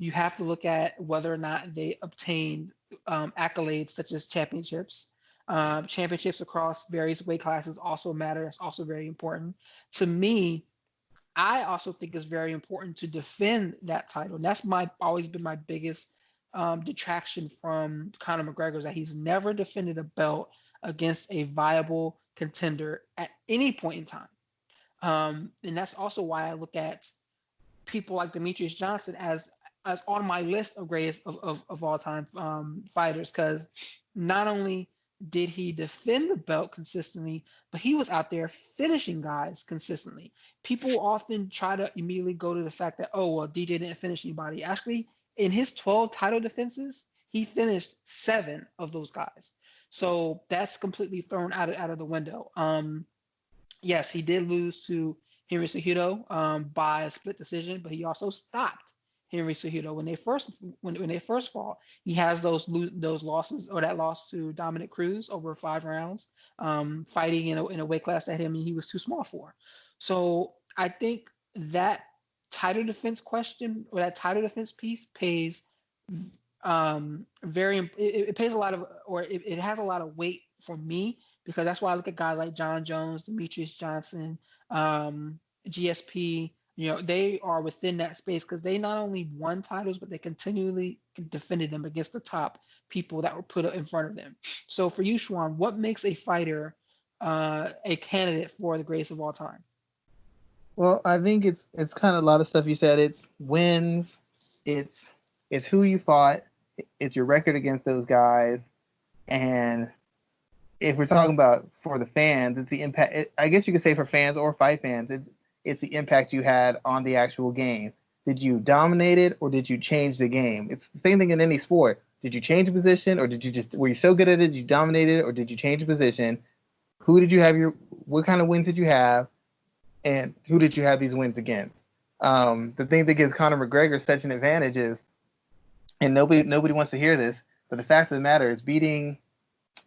You have to look at whether or not they obtained accolades such as championships. Championships across various weight classes also matter. It's also very important. To me, I also think it's very important to defend that title. And that's always been my biggest detraction from Conor McGregor, is that he's never defended a belt against a viable contender at any point in time. And that's also why I look at people like Demetrius Johnson as on my list of greatest of all time fighters, because not only did he defend the belt consistently, but he was out there finishing guys consistently. People often try to immediately go to the fact that, oh, well, DJ didn't finish anybody. Actually, in his 12 title defenses, he finished 7 of those guys. So that's completely thrown out of the window. Yes, he did lose to Henry Cejudo by a split decision, but he also stopped Henry Cejudo when they first fought. He has those losses, or that loss to Dominic Cruz over 5 rounds, fighting in a weight class that he was too small for. So I think that title defense question, or that title defense piece, pays it pays a lot of, or it has a lot of weight for me, because that's why I look at guys like John Jones, Demetrius Johnson, GSP. They are within that space because they not only won titles, but they continually defended them against the top people that were put in front of them. So for you, Schwan, what makes a fighter a candidate for the greatest of all time? Well, I think it's kind of a lot of stuff you said. It's wins, it's who you fought, it's your record against those guys, and if we're talking about for the fans, it's the impact. I guess you could say for fans or fight fans, it's the impact you had on the actual game. Did you dominate it, or did you change the game? It's the same thing in any sport. Did you change a position, or were you so good at it, you dominated it, or did you change a position? Who did you have what kind of wins did you have, and who did you have these wins against? The thing that gives Conor McGregor such an advantage is, and nobody wants to hear this, but the fact of the matter is beating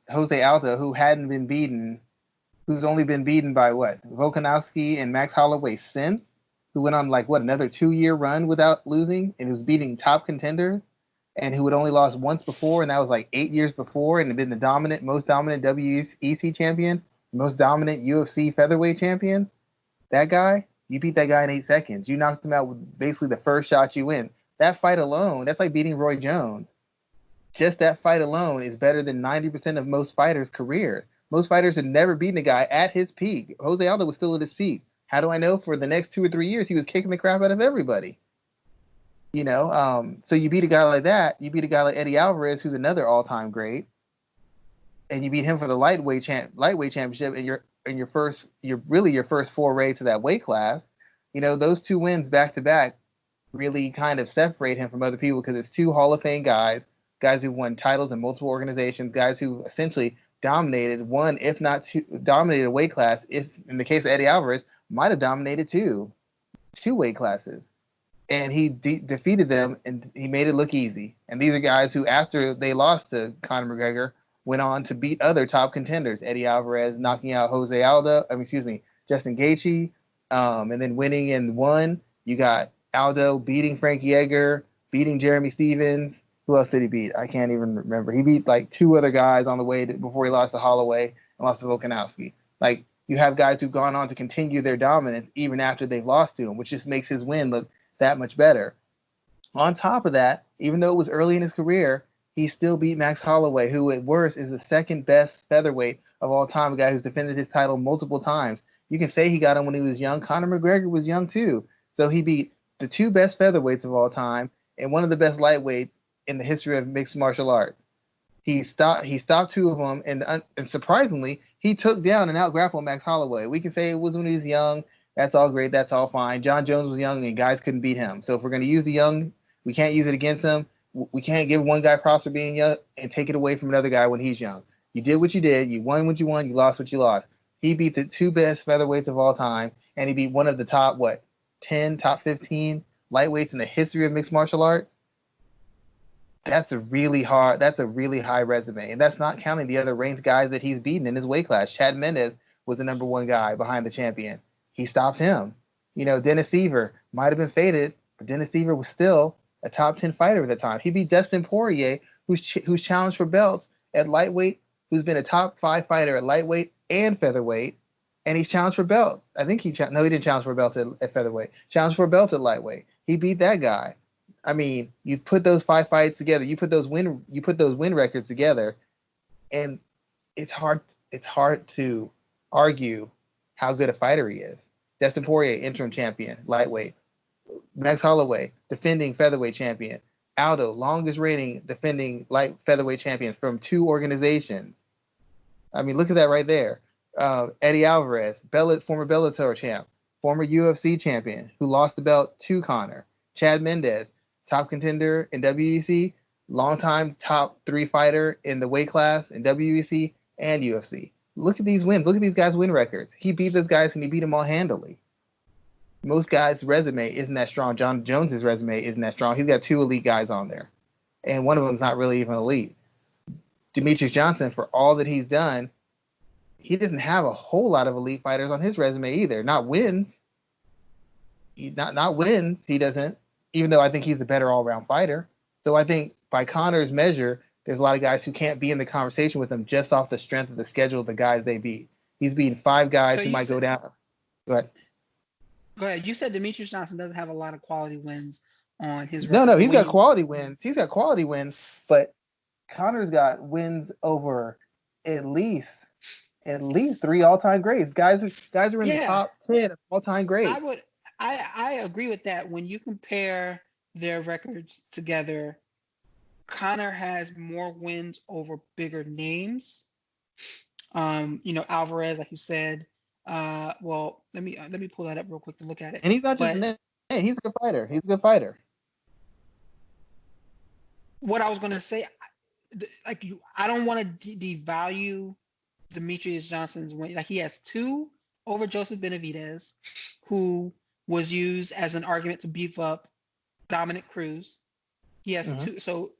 Jose Aldo, who's only been beaten by what? Volkanovski and Max Holloway since, who went on like what, another 2-year run without losing, and who's beating top contenders, and who had only lost once before, and that was like 8 years before, and had been the most dominant WEC champion, most dominant UFC featherweight champion. That guy, you beat that guy in 8 seconds. You knocked him out with basically the first shot you win. That fight alone, that's like beating Roy Jones. Just that fight alone is better than 90% of most fighters' careers. Most fighters had never beaten a guy at his peak. Jose Aldo was still at his peak. How do I know? For the next 2 or 3 years, he was kicking the crap out of everybody. So you beat a guy like that. You beat a guy like Eddie Alvarez, who's another all-time great, and you beat him for the lightweight championship in your first foray to that weight class. Those two wins back to back really kind of separate him from other people because it's two Hall of Fame guys who won titles in multiple organizations, guys who essentially dominated one, if not two, dominated a weight class. If in the case of Eddie Alvarez, might have dominated two weight classes, and he defeated them, and he made it look easy. And these are guys who, after they lost to Conor McGregor, went on to beat other top contenders. Eddie Alvarez knocking out Justin Gaethje, and then winning in one. You got Aldo beating Frankie Edgar, beating Jeremy Stevens. Who else did he beat? I can't even remember. He beat like two other guys on the way before he lost to Holloway and lost to Volkanovski. Like, you have guys who've gone on to continue their dominance even after they've lost to him, which just makes his win look that much better. On top of that, even though it was early in his career, he still beat Max Holloway, who at worst is the second best featherweight of all time, a guy who's defended his title multiple times. You can say he got him when he was young. Conor McGregor was young too. So he beat the two best featherweights of all time and one of the best lightweights in the history of mixed martial arts. He stopped two of them, and surprisingly, he took down and out-grappled Max Holloway. We can say it was when he was young. That's all great. That's all fine. John Jones was young, and guys couldn't beat him. So if we're going to use the young, we can't use it against him. We can't give one guy props for being young and take it away from another guy when he's young. You did what you did. You won what you won. You lost what you lost. He beat the two best featherweights of all time, and he beat one of the top 10, top 15 lightweights in the history of mixed martial arts. That's a really high resume. And that's not counting the other ranked guys that he's beaten in his weight class. Chad Mendes was the number one guy behind the champion. He stopped him. Dennis Seaver might have been faded, but Dennis Seaver was still a top 10 fighter at the time. He beat Dustin Poirier, who's challenged for belts at lightweight, who's been a top 5 fighter at lightweight and featherweight, and he's challenged for belts. I think he didn't challenge for a belt at featherweight. Challenged for a belt at lightweight. He beat that guy. I mean, you put those 5 fights together, you put those win records together, and it's hard to argue how good a fighter he is. Dustin Poirier, interim champion, lightweight. Max Holloway, defending featherweight champion. Aldo, longest reigning defending light featherweight champion from 2 organizations. I mean, look at that right there. Eddie Alvarez, former Bellator champ, former UFC champion, who lost the belt to Conor. Chad Mendes, top contender in WEC, longtime top 3 fighter in the weight class in WEC and UFC. Look at these wins. Look at these guys' win records. He beat those guys, and he beat them all handily. Most guys' resume isn't that strong. John Jones's resume isn't that strong. He's got 2 elite guys on there, and one of them's not really even elite. Demetrius Johnson, for all that he's done, he doesn't have a whole lot of elite fighters on his resume either. Not wins. Not wins. He doesn't. Even though I think he's a better all-around fighter. So I think by Conor's measure, there's a lot of guys who can't be in the conversation with him just off the strength of the schedule of the guys they beat. He's beaten 5 guys who might go down. Go ahead. Go ahead. You said Demetrius Johnson doesn't have a lot of quality wins on his record. No, he's got quality wins. He's got quality wins, but Conor's got wins over at least 3 all-time greats. Guys are in the top 10 of all-time greats. I agree with that. When you compare their records together, Conor has more wins over bigger names. Alvarez, like you said. Well, let me pull that up real quick to look at it. And he's not just a name. He's a good fighter. He's a good fighter. What I was gonna say, I don't want to devalue Demetrius Johnson's win. Like, he has 2 over Joseph Benavidez, who was used as an argument to beef up Dominic Cruz. He has 2. So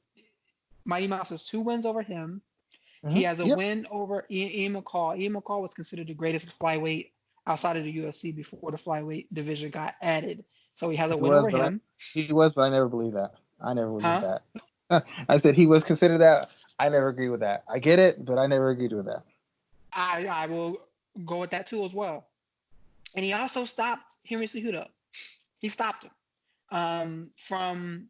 Mighty Mouse has 2 wins over him. He has a Yep. win over Ian McCall. Ian McCall was considered the greatest flyweight outside of the UFC before the flyweight division got added. So he has a He win was, over but him. I never believe that. I never believe Huh? that. I said he was considered that. I never agree with that. I get it, but I never agreed with that. I will go with that too as well. And he also stopped Henry Cejudo. He stopped him. From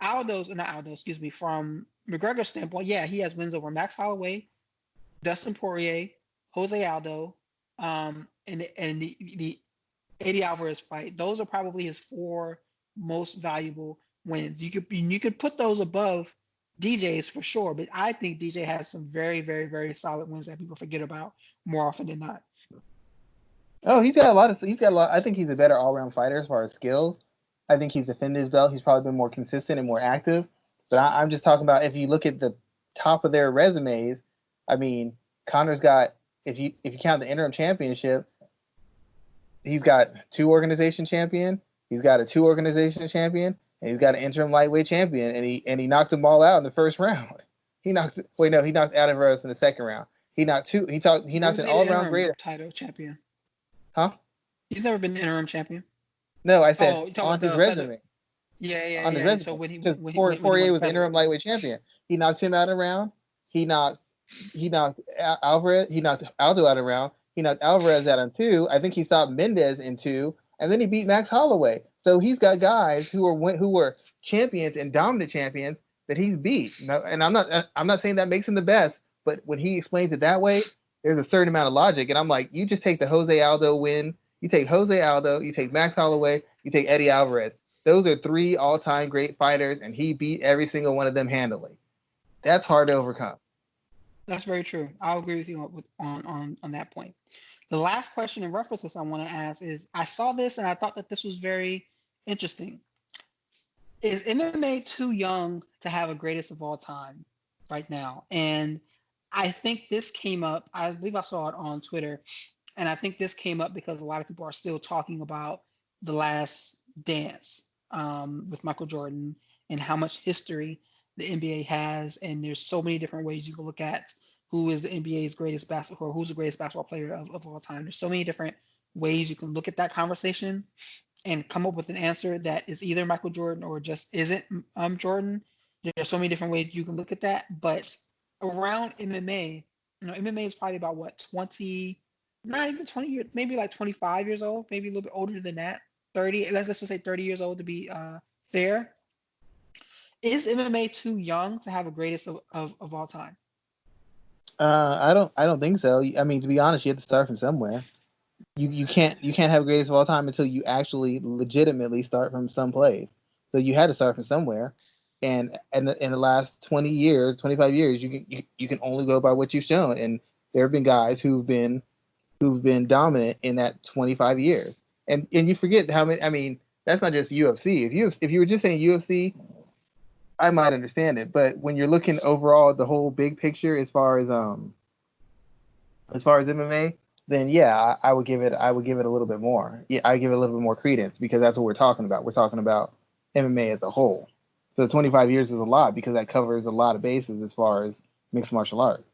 Aldo's, not Aldo, excuse me, from McGregor's standpoint, yeah, he has wins over Max Holloway, Dustin Poirier, Jose Aldo, and the Eddie Alvarez fight. Those are probably his four most valuable wins. You could put those above DJ's for sure, but I think DJ has some very, very, very solid wins that people forget about more often than not. Oh, he's got a lot. I think he's a better all around fighter as far as skills. I think he's defended his belt. He's probably been more consistent and more active. But I'm just talking about if you look at the top of their resumes. I mean, Connor's got if you count the interim championship, he's got two organization champion. He's got a two organization champion, and he's got an interim lightweight champion. And he knocked them all out in the first round. He knocked Alvarez in the second round. He knocked two. He knocked Who's an the all around interim great. title champion? Huh? He's never been the interim champion. No, I said Oh, you talking on about his the feather? resume. Yeah, yeah, On his yeah. So resume, when he because when he won the Poirier was the feather. interim lightweight champion. He knocked him out of round. He knocked Alvarez. He knocked Aldo out of round. He knocked Alvarez out in two. I think he stopped Mendez in two, and then he beat Max Holloway. So he's got guys who were champions and dominant champions that he's beat. Now, and I'm not saying that makes him the best, but when he explains it that way, there's a certain amount of logic. And I'm like, you just take the Jose Aldo win. You take Jose Aldo. You take Max Holloway. You take Eddie Alvarez. Those are three all-time great fighters, and he beat every single one of them handily. That's hard to overcome. That's very true. I'll agree with you on that point. The last question and references I want to ask is: I saw this and I thought that this was very interesting. Is MMA too young to have a greatest of all time right now? And I think this came up. I believe I saw it on Twitter, and I think this came up because a lot of people are still talking about the Last Dance with Michael Jordan and how much history the NBA has, and there's so many different ways you can look at who is the NBA's greatest basketball, or who's the greatest basketball player of all time. There's so many different ways you can look at that conversation and come up with an answer that is either Michael Jordan or just isn't Jordan. There's so many different ways you can look at that, but around MMA, MMA is probably about what 20, not even 20 years, maybe like 25 years old, maybe a little bit older than that. 30, let's just say 30 years old to be fair. Is MMA too young to have a greatest of all time? I don't think so. I mean, to be honest, you have to start from somewhere. You can't have greatest of all time until you actually legitimately start from someplace. So you had to start from somewhere, and in the last 20 years, 25 years, you can only go by what you've shown. And there have been guys who've been dominant in that 25 years. And you forget how many. I mean, that's not just UFC. If you were just saying UFC, I might understand it. But when you're looking overall at the whole big picture, as far as MMA, then yeah, I would give it a little bit more. Yeah, I give it a little bit more credence because that's what we're talking about. We're talking about MMA as a whole. So 25 years is a lot because that covers a lot of bases as far as mixed martial arts.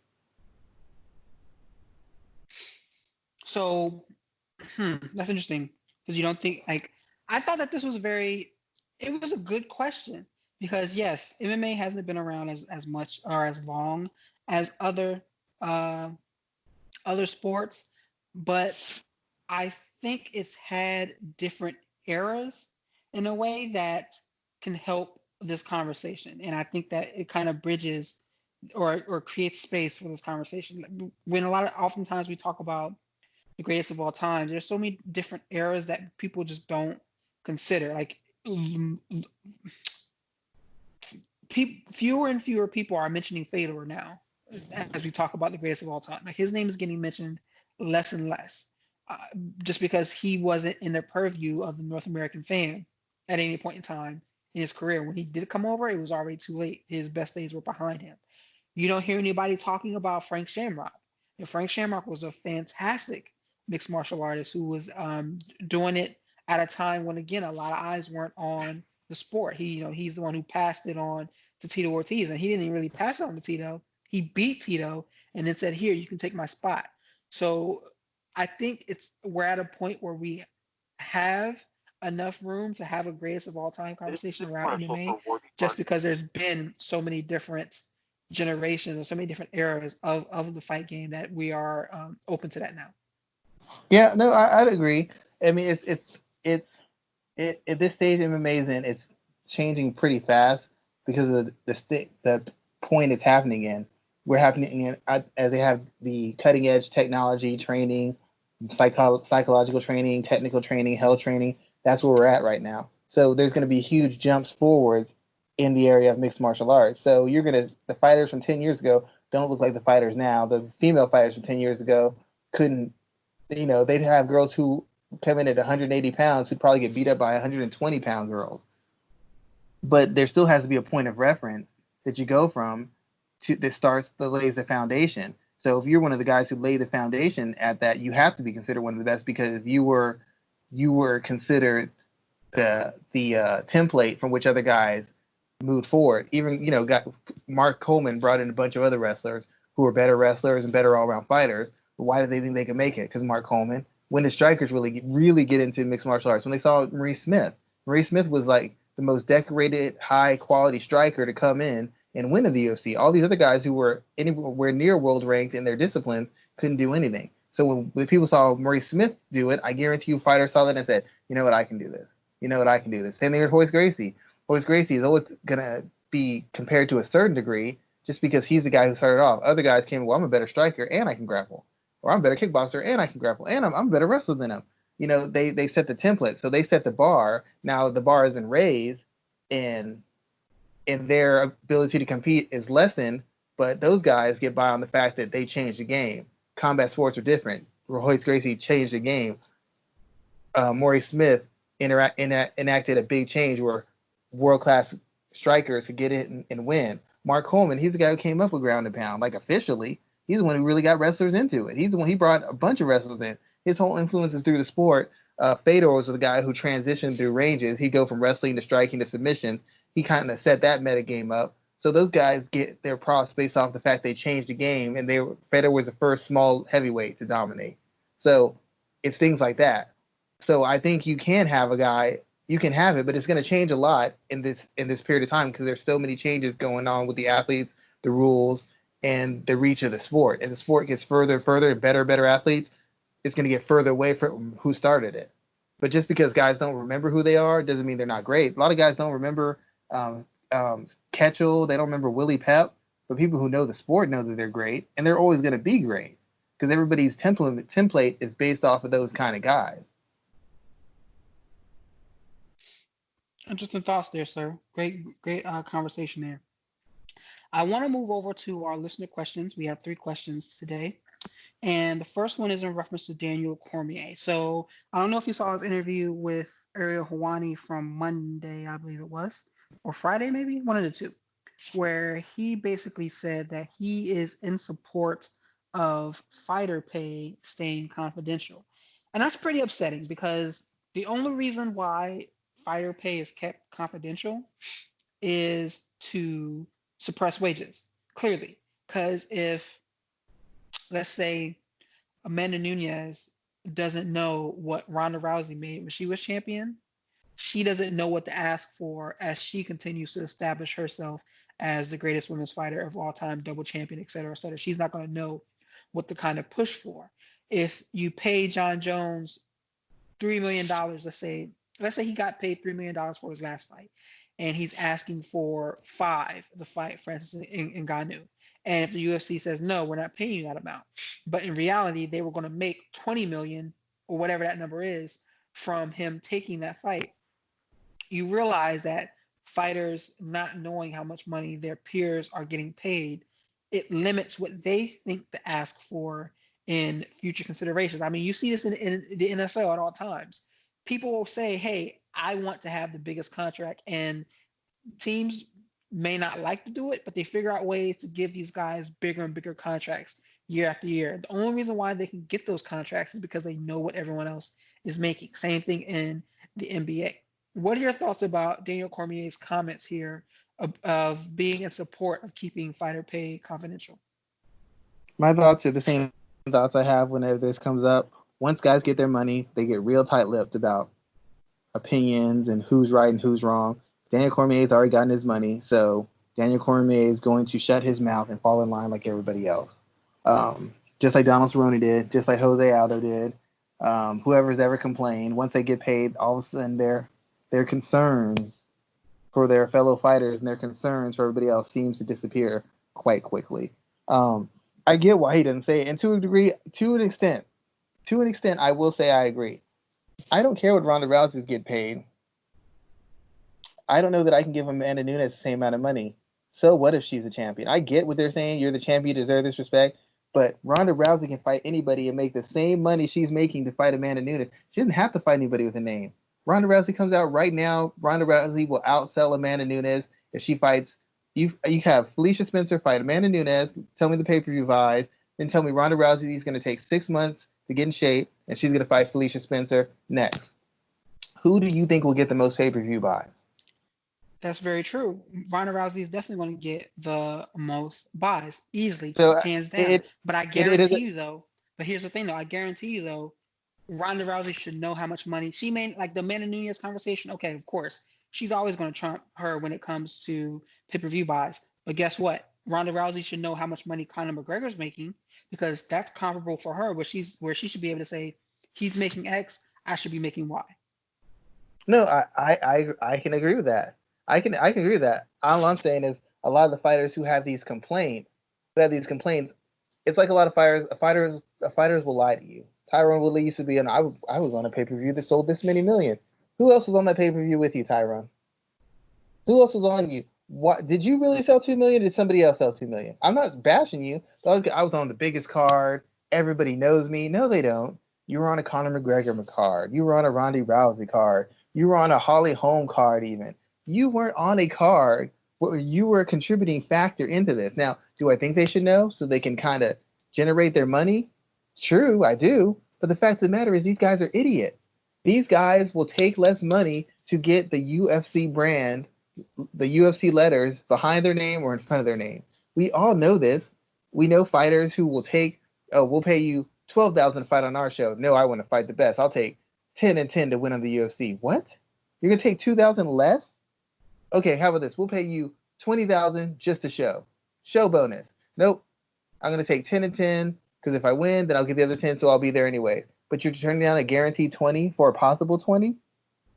So, that's interesting because you don't think like I thought that this was very. It was a good question because yes, MMA hasn't been around as much or as long as uh, other sports, but I think it's had different eras in a way that can help this conversation, and I think that it kind of bridges or creates space for this conversation. When oftentimes we talk about the greatest of all times. There's so many different eras that people just don't consider. Like fewer and fewer people are mentioning Fedor now as we talk about the greatest of all time. Like his name is getting mentioned less and less, uh, just because he wasn't in the purview of the North American fan at any point in time in his career. When he did come over, it was already too late. His best days were behind him. You don't hear anybody talking about Frank Shamrock. And Frank Shamrock was a fantastic mixed martial artist who was doing it at a time when, again, a lot of eyes weren't on the sport. He's the one who passed it on to Tito Ortiz, and he didn't even really pass it on to Tito. He beat Tito and then said, "Here, you can take my spot." So I think we're at a point where we have enough room to have a greatest of all time conversation around MMA, just because there's been so many different generations or so many different eras of the fight game that we are open to that now. Yeah, no, I'd agree. I mean, at this stage MMA is in, it's changing pretty fast because of the point it's happening in. We're happening in as they have the cutting edge technology training, psychological training, technical training, health training. That's where we're at right now. So there's going to be huge jumps forwards in the area of mixed martial arts. So the fighters from 10 years ago don't look like the fighters now. The female fighters from 10 years ago couldn't, they'd have girls who come in at 180 pounds who'd probably get beat up by 120-pound girls. But there still has to be a point of reference that you go from that lays the foundation. So if you're one of the guys who laid the foundation at that, you have to be considered one of the best because you were considered the template from which other guys moved forward. Even Mark Coleman brought in a bunch of other wrestlers who were better wrestlers and better all-around fighters. But why did they think they could make it? Because Mark Coleman. When did strikers really get into mixed martial arts? When they saw Maurice Smith. Maurice Smith was like the most decorated, high-quality striker to come in and win in the UFC. All these other guys who were anywhere near world ranked in their discipline couldn't do anything. So when people saw Maurice Smith do it, I guarantee you fighters saw that and said, you know what, I can do this. You know what, I can do this. Same thing with Royce Gracie. Royce Gracie is always going to be compared to a certain degree just because he's the guy who started off. Other guys came, well, I'm a better striker and I can grapple. Or I'm a better kickboxer and I can grapple. And I'm a better wrestler than him. They set the template. So they set the bar. Now the bar has been raised and their ability to compete is lessened, but those guys get by on the fact that they changed the game. Combat sports are different. Royce Gracie changed the game. Maurice Smith enacted a big change where world-class strikers could get in and win. Mark Coleman, he's the guy who came up with ground and pound, like officially. He's the one who really got wrestlers into it. He's the one, he brought a bunch of wrestlers in. His whole influence is through the sport. Fedor was the guy who transitioned through ranges. He'd go from wrestling to striking to submission. He kind of set that meta game up. So those guys get their props based off the fact they changed the game, and Fedor was the first small heavyweight to dominate. So it's things like that. So I think you can have a guy, you can have it, but it's going to change a lot in this period of time because there's so many changes going on with the athletes, the rules, and the reach of the sport. As the sport gets further and further, better athletes, it's going to get further away from who started it. But just because guys don't remember who they are doesn't mean they're not great. A lot of guys don't remember Ketchel. They don't remember Willie Pep. But people who know the sport know that they're great, and they're always going to be great because everybody's template is based off of those kind of guys. Interesting thoughts there, sir. Great conversation there. I want to move over to our listener questions. We have 3 questions today. And the first one is in reference to Daniel Cormier. So I don't know if you saw his interview with Ariel Helwani from Monday, I believe it was, or Friday maybe, one of the two, where he basically said that he is in support of fighter pay staying confidential. And that's pretty upsetting because the only reason why fighter pay is kept confidential is to suppress wages, clearly. Because if, let's say, Amanda Nunes doesn't know what Ronda Rousey made when she was champion, she doesn't know what to ask for as she continues to establish herself as the greatest women's fighter of all time, double champion, et cetera, et cetera. She's not going to know what to kind of push for. If you pay John Jones $3 million, let's say he got paid $3 million for his last fight, and he's asking for 5 the fight, for instance, in Ngannou. And if the UFC says, no, we're not paying you that amount. But in reality, they were going to make 20 million or whatever that number is from him taking that fight. You realize that fighters not knowing how much money their peers are getting paid, it limits what they think to ask for in future considerations. I mean, you see this in the NFL at all times. People will say, hey, I want to have the biggest contract, and teams may not like to do it, but they figure out ways to give these guys bigger and bigger contracts year after year. The only reason why they can get those contracts is because they know what everyone else is making. Same thing in the NBA. What are your thoughts about Daniel Cormier's comments here of being in support of keeping fighter pay confidential? My thoughts are the same thoughts I have whenever this comes up. Once guys get their money, they get real tight-lipped about opinions and who's right and who's wrong. Daniel Cormier's already gotten his money, so Daniel Cormier is going to shut his mouth and fall in line like everybody else. Just like Donald Cerrone did, just like Jose Aldo did. Whoever's ever complained, once they get paid, all of a sudden their concerns for their fellow fighters and their concerns for everybody else seems to disappear quite quickly. Um, I get why he doesn't say it, and to a degree, to an extent, I will say I agree. I don't care what Ronda Rousey's get paid. I don't know that I can give Amanda Nunes the same amount of money. So what if she's a champion? I get what they're saying. You're the champion, you deserve this respect. But Ronda Rousey can fight anybody and make the same money she's making to fight Amanda Nunes. She doesn't have to fight anybody with a name. Ronda Rousey comes out right now. Ronda Rousey will outsell Amanda Nunes if she fights. You have Felicia Spencer fight Amanda Nunes. Tell me the pay-per-view buys. Then tell me Ronda Rousey is going to take 6 months to get in shape, and she's going to fight Felicia Spencer next. Who do you think will get the most pay-per-view buys? That's very true. Ronda Rousey is definitely going to get the most buys easily, So hands down. it But I it is guarantee you though, but here's the thing though, I guarantee you though, Ronda Rousey should know how much money she made. Like the Amanda Nunes conversation. Okay, of course, she's always going to trump her when it comes to pay-per-view buys. But guess what? Ronda Rousey should know how much money Conor McGregor's making because that's comparable for her. Where she should be able to say, he's making X, I should be making Y. no, I can agree with that. I can agree with that. All I'm saying is a lot of the fighters who have these complaints, it's like a lot of fighters will lie to you. Tyron Woodley used to be on. I was on a pay per view that sold this many million. Who else was on that pay per view with you, Tyron? Who else was on you? What did you really sell 2 million? Or did somebody else sell 2 million? I'm not bashing you. I was on the biggest card. Everybody knows me. No, they don't. You were on a Conor McGregor card. You were on a Ronda Rousey card. You were on a Holly Holm card. Even you weren't on a card where you were a contributing factor into this. Now, do I think they should know so they can kind of generate their money? True, I do. But the fact of the matter is, these guys are idiots. These guys will take less money to get the UFC brand, the UFC letters behind their name or in front of their name. We all know this. We know fighters who will take, oh, we'll pay you 12,000 to fight on our show. No, I want to fight the best. I'll take 10 and 10 to win on the UFC. What? You're gonna take 2,000 less? Okay, how about this? We'll pay you 20,000 just to show. Show bonus. Nope. I'm gonna take 10 and 10 because if I win, then I'll get the other 10, so I'll be there anyway. But you're turning down a guaranteed 20 for a possible 20?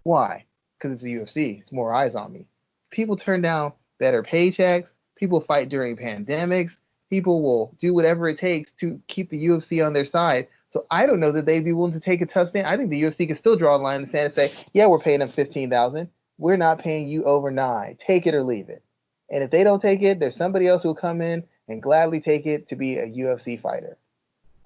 Why? Because it's the UFC. It's more eyes on me. People turn down better paychecks. People fight during pandemics. People will do whatever it takes to keep the UFC on their side. So I don't know that they'd be willing to take a tough stand. I think the UFC can still draw a line in the sand and say, yeah, we're paying them 15,000. We're not paying you over 9. Take it or leave it. And if they don't take it, there's somebody else who'll come in and gladly take it to be a UFC fighter.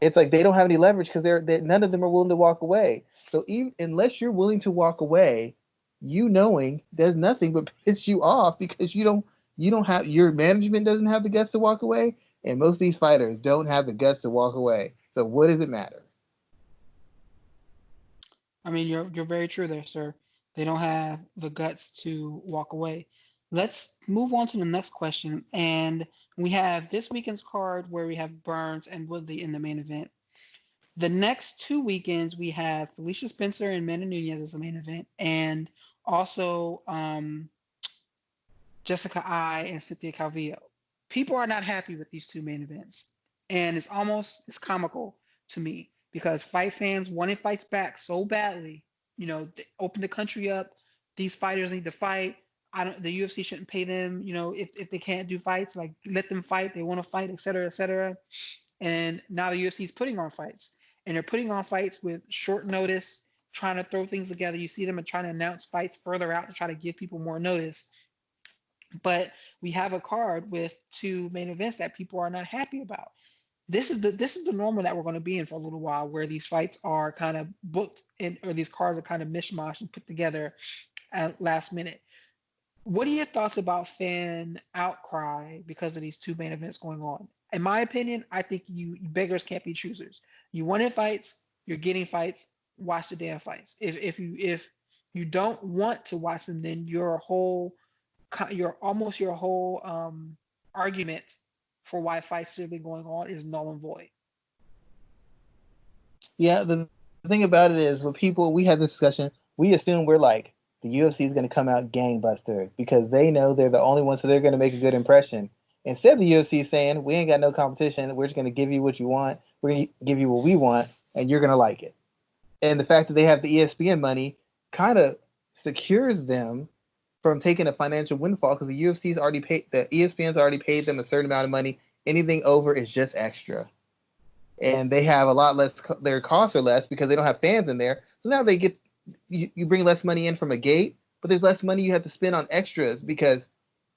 It's like they don't have any leverage because none of them are willing to walk away. So even unless you're willing to walk away, you knowing does nothing but piss you off because you don't have your management doesn't have the guts to walk away, and most of these fighters don't have the guts to walk away. So what does it matter? I mean, you're very true there, sir. They don't have the guts to walk away. Let's move on to the next question. And we have this weekend's card where we have Burns and Woodley in the main event. The next 2 weekends, we have Felicia Spencer and Amanda Nunez as the main event, and also Jessica I and Cynthia Calvillo. People are not happy with these two main events, and it's comical to me because fight fans wanted fights back so badly. They open the country up. These fighters need to fight. I don't. The UFC shouldn't pay them. If they can't do fights, like let them fight. They want to fight, et cetera, et cetera. And now the UFC is putting on fights, and they're putting on fights with short notice, trying to throw things together. You see them trying to announce fights further out to try to give people more notice. But we have a card with two main events that people are not happy about. This is the normal that we're going to be in for a little while, where these fights are kind of booked in, or these cards are kind of mishmash and put together at last minute. What are your thoughts about fan outcry because of these two main events going on? In my opinion, I think you beggars can't be choosers. You wanted fights, you're getting fights. Watch the damn fights. If you don't want to watch them, then your whole your whole argument for why fights should be going on is null and void. Yeah, the thing about it is, with people, we had this discussion. We assume we're like the UFC is going to come out gangbusters because they know they're the only ones, so they're going to make a good impression. Instead, the UFC is saying we ain't got no competition. We're just going to give you what you want. We're going to give you what we want, and you're going to like it. And the fact that they have the ESPN money kind of secures them from taking a financial windfall because the UFC's already paid, the ESPN's already paid them a certain amount of money. Anything over is just extra, and they have a lot less. Their costs are less because they don't have fans in there. So now they get you bring less money in from a gate, but there's less money you have to spend on extras because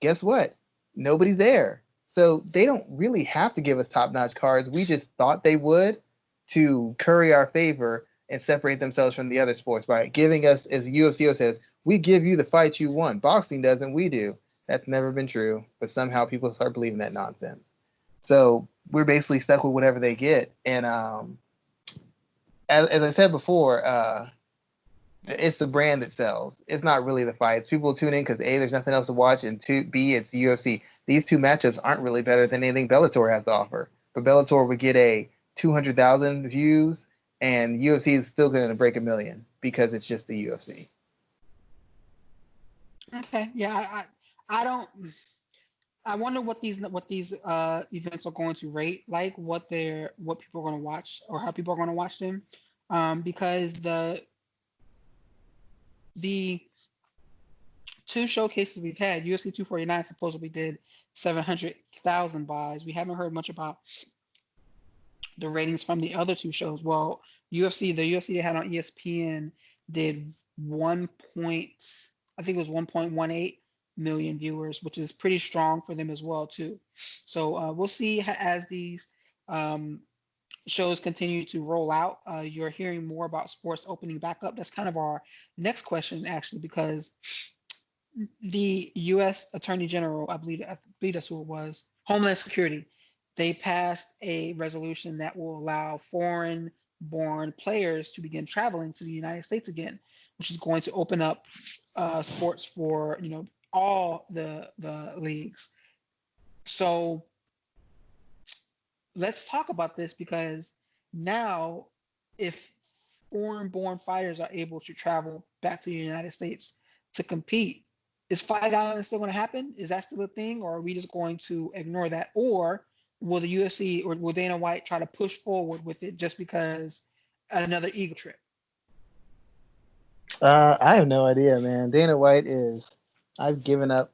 guess what? Nobody's there. So they don't really have to give us top-notch cards. We just thought they would to curry our favor and separate themselves from the other sports by giving us, as UFC says, we give you the fights you want. Boxing doesn't, we do. That's never been true, but somehow people start believing that nonsense. So we're basically stuck with whatever they get. And as I said before, it's the brand that sells. It's not really the fights. People tune in because A, there's nothing else to watch, and B, it's UFC. These two matchups aren't really better than anything Bellator has to offer. But Bellator would get a 200,000 views, and UFC is still going to break 1 million because it's just the UFC. Okay, yeah, I don't. I wonder what these events are going to rate like, what people are going to watch or how people are going to watch them, because the two showcases we've had, UFC 249 supposedly did 700,000 buys. We haven't heard much about the ratings from the other two shows. Well, the UFC they had on ESPN did I think it was 1.18 million viewers, which is pretty strong for them as well too. So we'll see as these shows continue to roll out. You're hearing more about sports opening back up. That's kind of our next question, actually, because the U.S. Attorney General, I believe that's who it was, Homeland Security, they passed a resolution that will allow foreign-born players to begin traveling to the United States again, which is going to open up sports for all the leagues. So let's talk about this because now, if foreign-born fighters are able to travel back to the United States to compete, is Fight Island still going to happen? Is that still a thing, or are we just going to ignore that? Or will the UFC or will Dana White try to push forward with it just because another ego trip? I have no idea, man. Dana White I've given up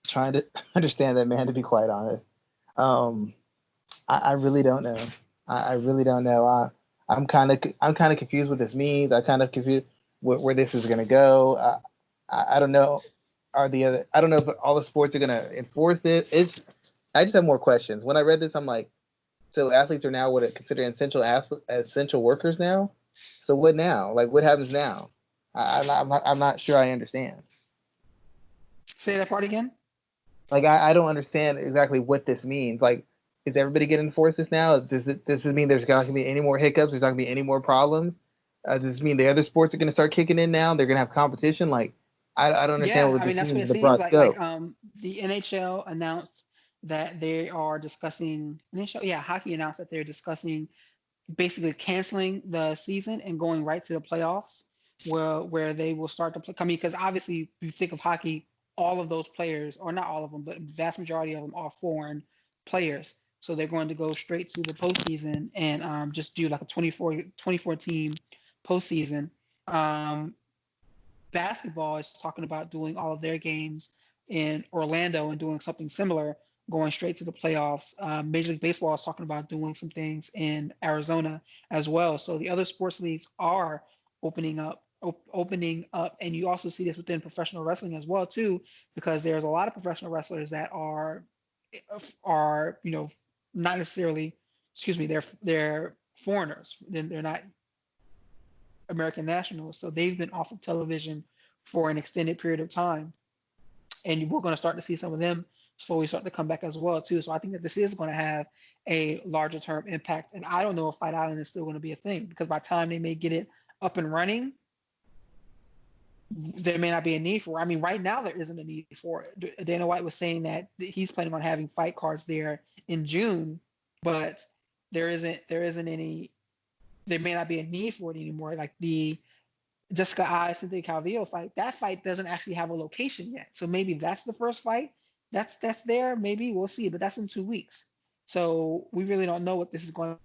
trying to understand that man, to be quite honest. I really don't know. I really don't know. I'm kind of confused what this means. I kind of confused where this is gonna go. I don't know. I don't know if all the sports are gonna enforce it. I just have more questions. When I read this, I'm like, so athletes are now what are considered essential workers now. So what now? Like, what happens now? I'm not sure I understand. Say that part again. Like, I don't understand exactly what this means. Like, is everybody getting enforced this now? Does this mean there's not going to be any more hiccups? There's not going to be any more problems? Does this mean the other sports are going to start kicking in now? They're going to have competition? Like, I don't understand Yeah, what I mean this that's what means it in the seems broad like. scope. The NHL announced that they are discussing. Hockey announced that they're discussing basically canceling the season and going right to the playoffs, where they will start to play. I mean, because obviously you think of hockey, all of those players, or not all of them, but the vast majority of them are foreign players. So they're going to go straight to the postseason and just do like a 24 team postseason. Um, Basketball is talking about doing all of their games in Orlando and doing something similar, going straight to the playoffs. Major League Baseball is talking about doing some things in Arizona as well. So the other sports leagues are opening up, and you also see this within professional wrestling as well too, because there's a lot of professional wrestlers that are not necessarily, excuse me, they're foreigners. They're not American nationals. So they've been off of television for an extended period of time. And we're going to start to see some of them slowly start to come back as well, too. So I think that this is going to have a larger term impact. And I don't know if Fight Island is still going to be a thing, because by the time they may get it up and running, there may not be a need for it. I mean, right now there isn't a need for it. Dana White was saying that he's planning on having fight cards there in June, but there isn't any. There may not be a need for it anymore. Like the Jessica Eye Cynthia Calvillo fight, that fight doesn't actually have a location yet. So maybe that's the first fight. That's there. Maybe we'll see, but that's in 2 weeks. So we really don't know what this is going